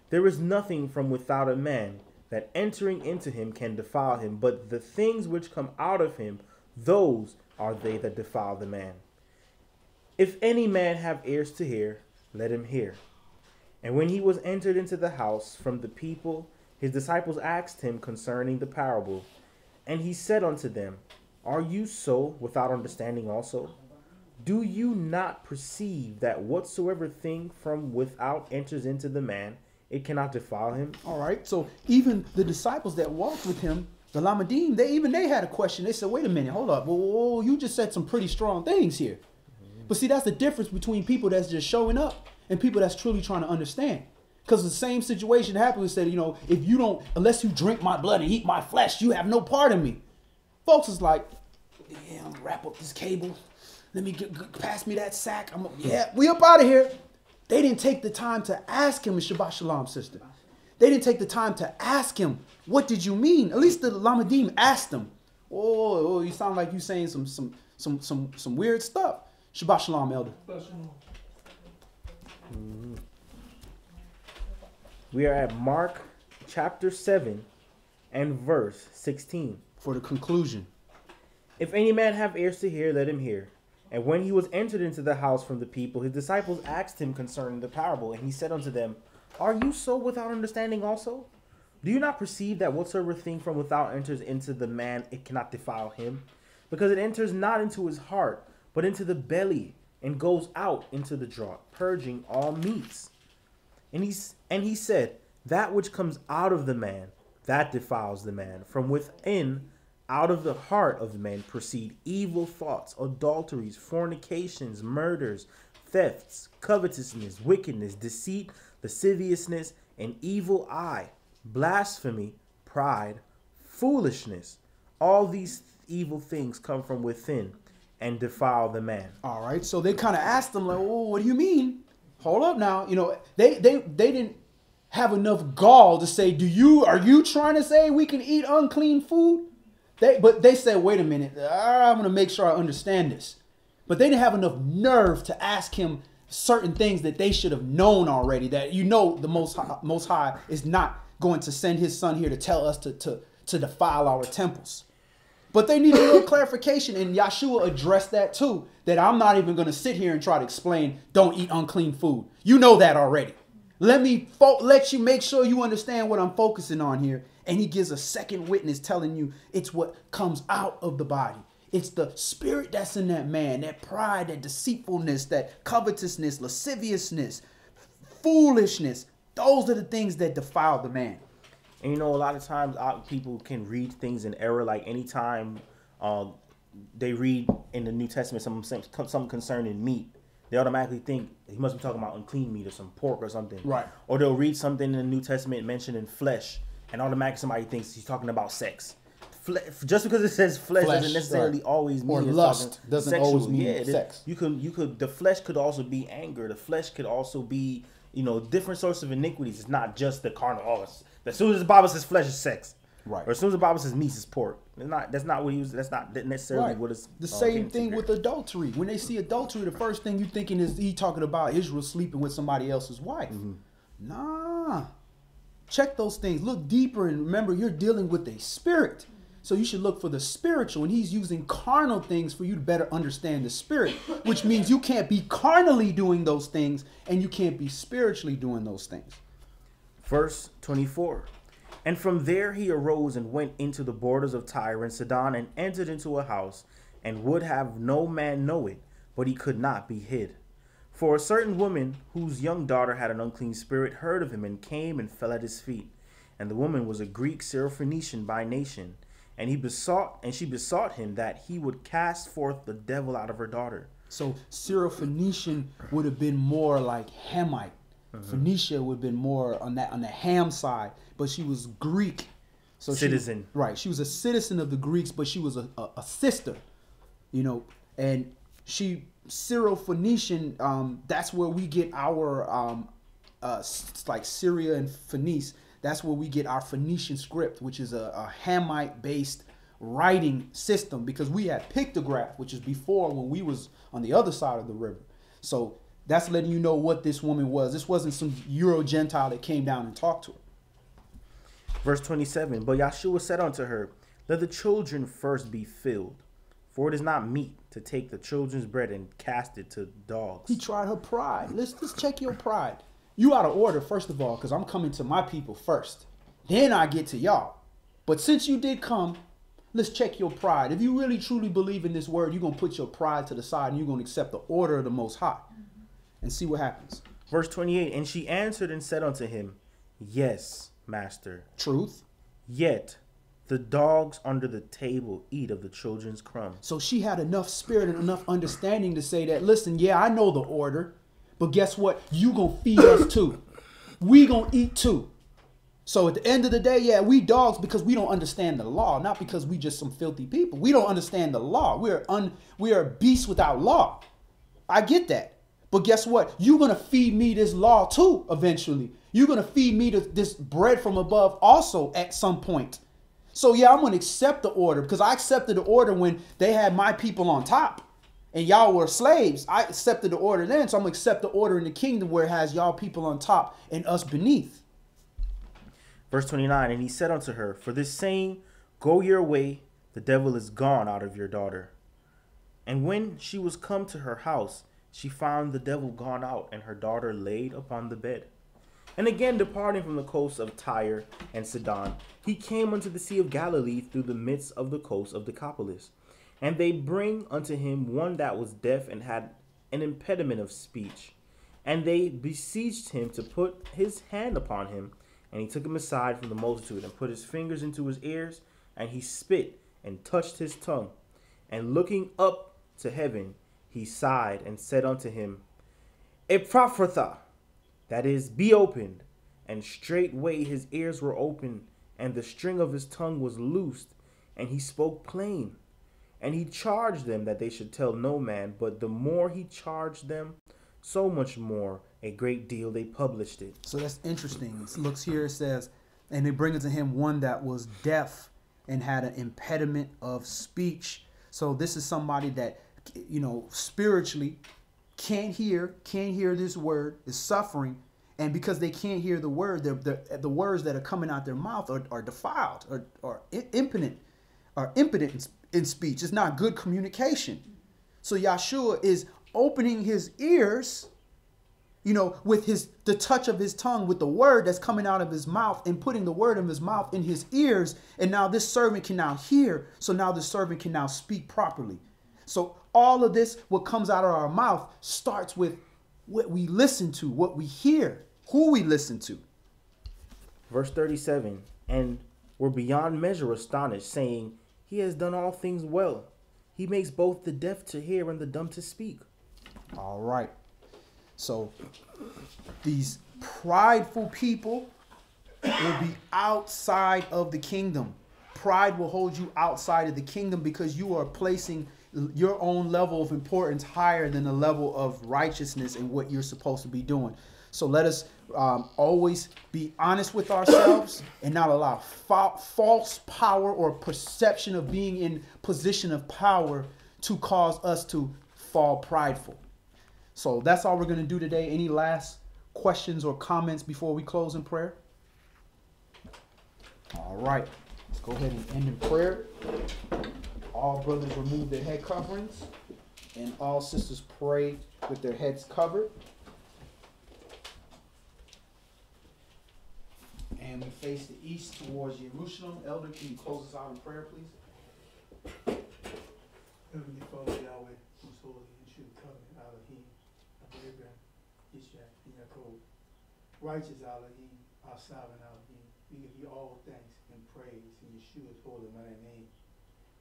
There is nothing from without a man that entering into him can defile him, but the things which come out of him, those are they that defile the man. If any man have ears to hear, let him hear. And when he was entered into the house from the people, his disciples asked him concerning the parable. And he said unto them, are you so without understanding also? Do you not perceive that whatsoever thing from without enters into the man, it cannot defile him? All right, so even the disciples that walked with him, the Lamadim, they had a question. They said, wait a minute, hold up. Whoa, you just said some pretty strong things here. But see, that's the difference between people that's just showing up and people that's truly trying to understand. Because the same situation happened. We said, you know, if you don't, unless you drink my blood and eat my flesh, you have no part in me. Folks is like, yeah, I'm gonna wrap up this cable. Let me pass me that sack. We up out of here. They didn't take the time to ask him, Shabbat Shalom, sister. They didn't take the time to ask him, what did you mean? At least the Lamadim asked him. Oh, you sound like you saying some weird stuff. Shabbat Shalom, elder. We are at Mark chapter 7 and verse 16. For the conclusion. If any man have ears to hear, let him hear. And when he was entered into the house from the people, his disciples asked him concerning the parable. And he said unto them, are you so without understanding also? Do you not perceive that whatsoever thing from without enters into the man, it cannot defile him? Because it enters not into his heart, but into the belly, and goes out into the draught, purging all meats. And he said, that which comes out of the man, that defiles the man. From within, out of the heart of men proceed evil thoughts, adulteries, fornications, murders, thefts, covetousness, wickedness, deceit, lasciviousness, an evil eye, blasphemy, pride, foolishness. All these evil things come from within and defile the man. All right. So they kind of asked them like, "Oh, what do you mean? Hold up now." You know, they didn't have enough gall to say, are you trying to say we can eat unclean food? But they said, "Wait a minute. I'm going to make sure I understand this." But they didn't have enough nerve to ask him certain things that they should have known already, that the Most High is not going to send his son here to tell us to defile our temples. But they need a little clarification, and Yahshua addressed that too, that I'm not even going to sit here and try to explain, don't eat unclean food. You know that already. Let you make sure you understand what I'm focusing on here. And he gives a second witness telling you it's what comes out of the body. It's the spirit that's in that man, that pride, that deceitfulness, that covetousness, lasciviousness, foolishness. Those are the things that defile the man. And a lot of times people can read things in error. Like anytime they read in the New Testament something concerning meat, they automatically think he must be talking about unclean meat or some pork or something. Right. Or they'll read something in the New Testament mentioning flesh, and automatically somebody thinks he's talking about sex. Just because it says flesh doesn't necessarily always mean, or lust doesn't sexual. always mean sex. The flesh could also be anger. The flesh could also be, different sorts of iniquities. It's not just the carnal. As soon as the Bible says flesh is sex, right? Or as soon as the Bible says meat is pork. That's not what he was. That's not necessarily right. what it's. The same thing with adultery. When they see adultery, the first thing you thinking is he talking about Israel sleeping with somebody else's wife. Mm-hmm. Nah. Check those things. Look deeper, and remember you're dealing with a spirit. So you should look for the spiritual, and he's using carnal things for you to better understand the spirit, which means you can't be carnally doing those things and you can't be spiritually doing those things. Verse 24. And from there he arose and went into the borders of Tyre and Sidon and entered into a house and would have no man know it, but he could not be hid. For a certain woman whose young daughter had an unclean spirit heard of him and came and fell at his feet. And the woman was a Greek Syrophoenician by nation. And she besought him that he would cast forth the devil out of her daughter. So Syrophoenician would have been more like Hamite. Mm-hmm. Phoenicia would have been more on the Ham side, but she was Greek. So citizen. She was a citizen of the Greeks, but she was a sister, and she Syrophoenician. That's where we get our like Syria and Phoenice. That's where we get our Phoenician script, which is a Hamite-based writing system, because we had pictograph, which is before when we was on the other side of the river. So that's letting you know what this woman was. This wasn't some Euro-Gentile that came down and talked to her. Verse 27, but Yahshua said unto her, let the children first be filled, for it is not meet to take the children's bread and cast it to dogs. He tried her pride. Let's check your pride. You out of order, first of all, because I'm coming to my people first. Then I get to y'all. But since you did come, let's check your pride. If you really truly believe in this word, you're going to put your pride to the side and you're going to accept the order of the Most High and see what happens. Verse 28, and she answered and said unto him, yes, master. Truth. Yet the dogs under the table eat of the children's crumbs. So she had enough spirit and enough understanding to say that, listen, yeah, I know the order. But guess what? You gonna feed us too. We gonna eat too. So at the end of the day, yeah, we dogs because we don't understand the law, not because we just some filthy people. We don't understand the law. We are beasts without law. I get that. But guess what? You're gonna feed me this law too eventually. You're gonna feed me this bread from above also at some point. So yeah, I'm gonna accept the order because I accepted the order when they had my people on top. And y'all were slaves. I accepted the order then, so I'm going to accept the order in the kingdom where it has y'all people on top and us beneath. Verse 29, and he said unto her, for this saying, go your way, the devil is gone out of your daughter. And when she was come to her house, she found the devil gone out, and her daughter laid upon the bed. And again, departing from the coast of Tyre and Sidon, he came unto the Sea of Galilee through the midst of the coast of Decapolis. And they bring unto him one that was deaf and had an impediment of speech. And they beseeched him to put his hand upon him. And he took him aside from the multitude, and put his fingers into his ears, and he spit, and touched his tongue. And looking up to heaven, he sighed, and said unto him, Ephphatha, that is, be opened. And straightway his ears were opened, and the string of his tongue was loosed, and he spoke plain. And he charged them that they should tell no man, but the more he charged them, so much more a great deal they published it. So that's interesting. It looks here, it says, and they bring unto him one that was deaf and had an impediment of speech. So this is somebody that, you know, spiritually can't hear this word, is suffering. And because they can't hear the word, the words that are coming out their mouth are defiled, or impotent in speech. It's not good communication. So Yahshua is opening his ears, you know, with the touch of his tongue, with the word that's coming out of his mouth, and putting the word of his mouth in his ears. And now this servant can now hear. So now the servant can now speak properly. So all of this, what comes out of our mouth, starts with what we listen to, what we hear, who we listen to. Verse 37, and were beyond measure astonished, saying, He has done all things well. He makes both the deaf to hear and the dumb to speak. All right. So these prideful people will be outside of the kingdom. Pride will hold you outside of the kingdom because you are placing your own level of importance higher than the level of righteousness and what you're supposed to be doing. So let us always be honest with ourselves and not allow false power or perception of being in position of power to cause us to fall prideful. So that's all we're going to do today. Any last questions or comments before we close in prayer? All right. Let's go ahead and end in prayer. All brothers remove their head coverings, and all sisters pray with their heads covered. And we face the east towards Jerusalem. Elder, can you close us out in prayer, please? Heavenly Father, Yahweh, who's holy and true covenant, Elohim, Abraham, Ishak, and Yaakov. Righteous Elohim, our sovereign Elohim, we give you all thanks and praise in Yeshua's holy mighty name.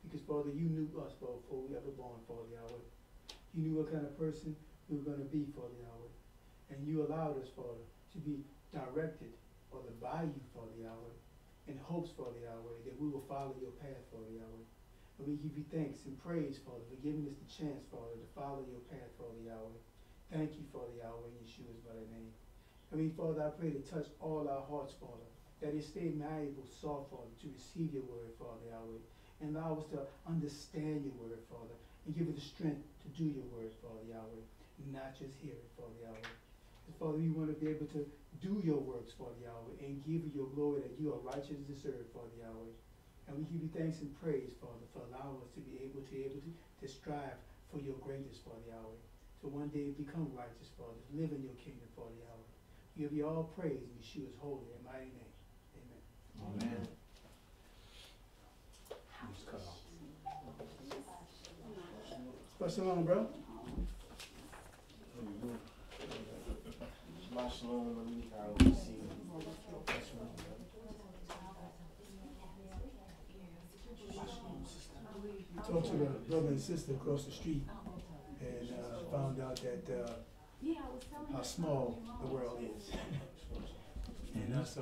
Because, Father, you knew us, Father, before we ever born, Father Yahweh. You knew what kind of person we were going to be, Father Yahweh. And you allowed us, Father, to be directed, Father, by you, Father Yahweh, in hopes, Father Yahweh, that we will follow your path, Father Yahweh. And we give you thanks and praise, Father, for giving us the chance, Father, to follow your path, Father Yahweh. Thank you, Father Yahweh, in Yeshua's mighty name. Father, I pray to touch all our hearts, Father, that it stay malleable, soft, Father, to receive your word, Father Yahweh. And allow us to understand your word, Father, and give us the strength to do your word, Father Yahweh, and not just hear it, Father Yahweh. And Father, we want to be able to do your works, Father Yahweh, and give you your glory that you are righteous and deserve, Father Yahweh. And we give you thanks and praise, Father, for allowing us to be able to strive for your greatness, Father Yahweh, to one day become righteous, Father, to live in your kingdom, Father Yahweh. We give you all praise in Yeshua's holy and mighty name. Amen. Amen. Question on, bro? Talked to the brother and sister across the street and found out that how small the world is. And so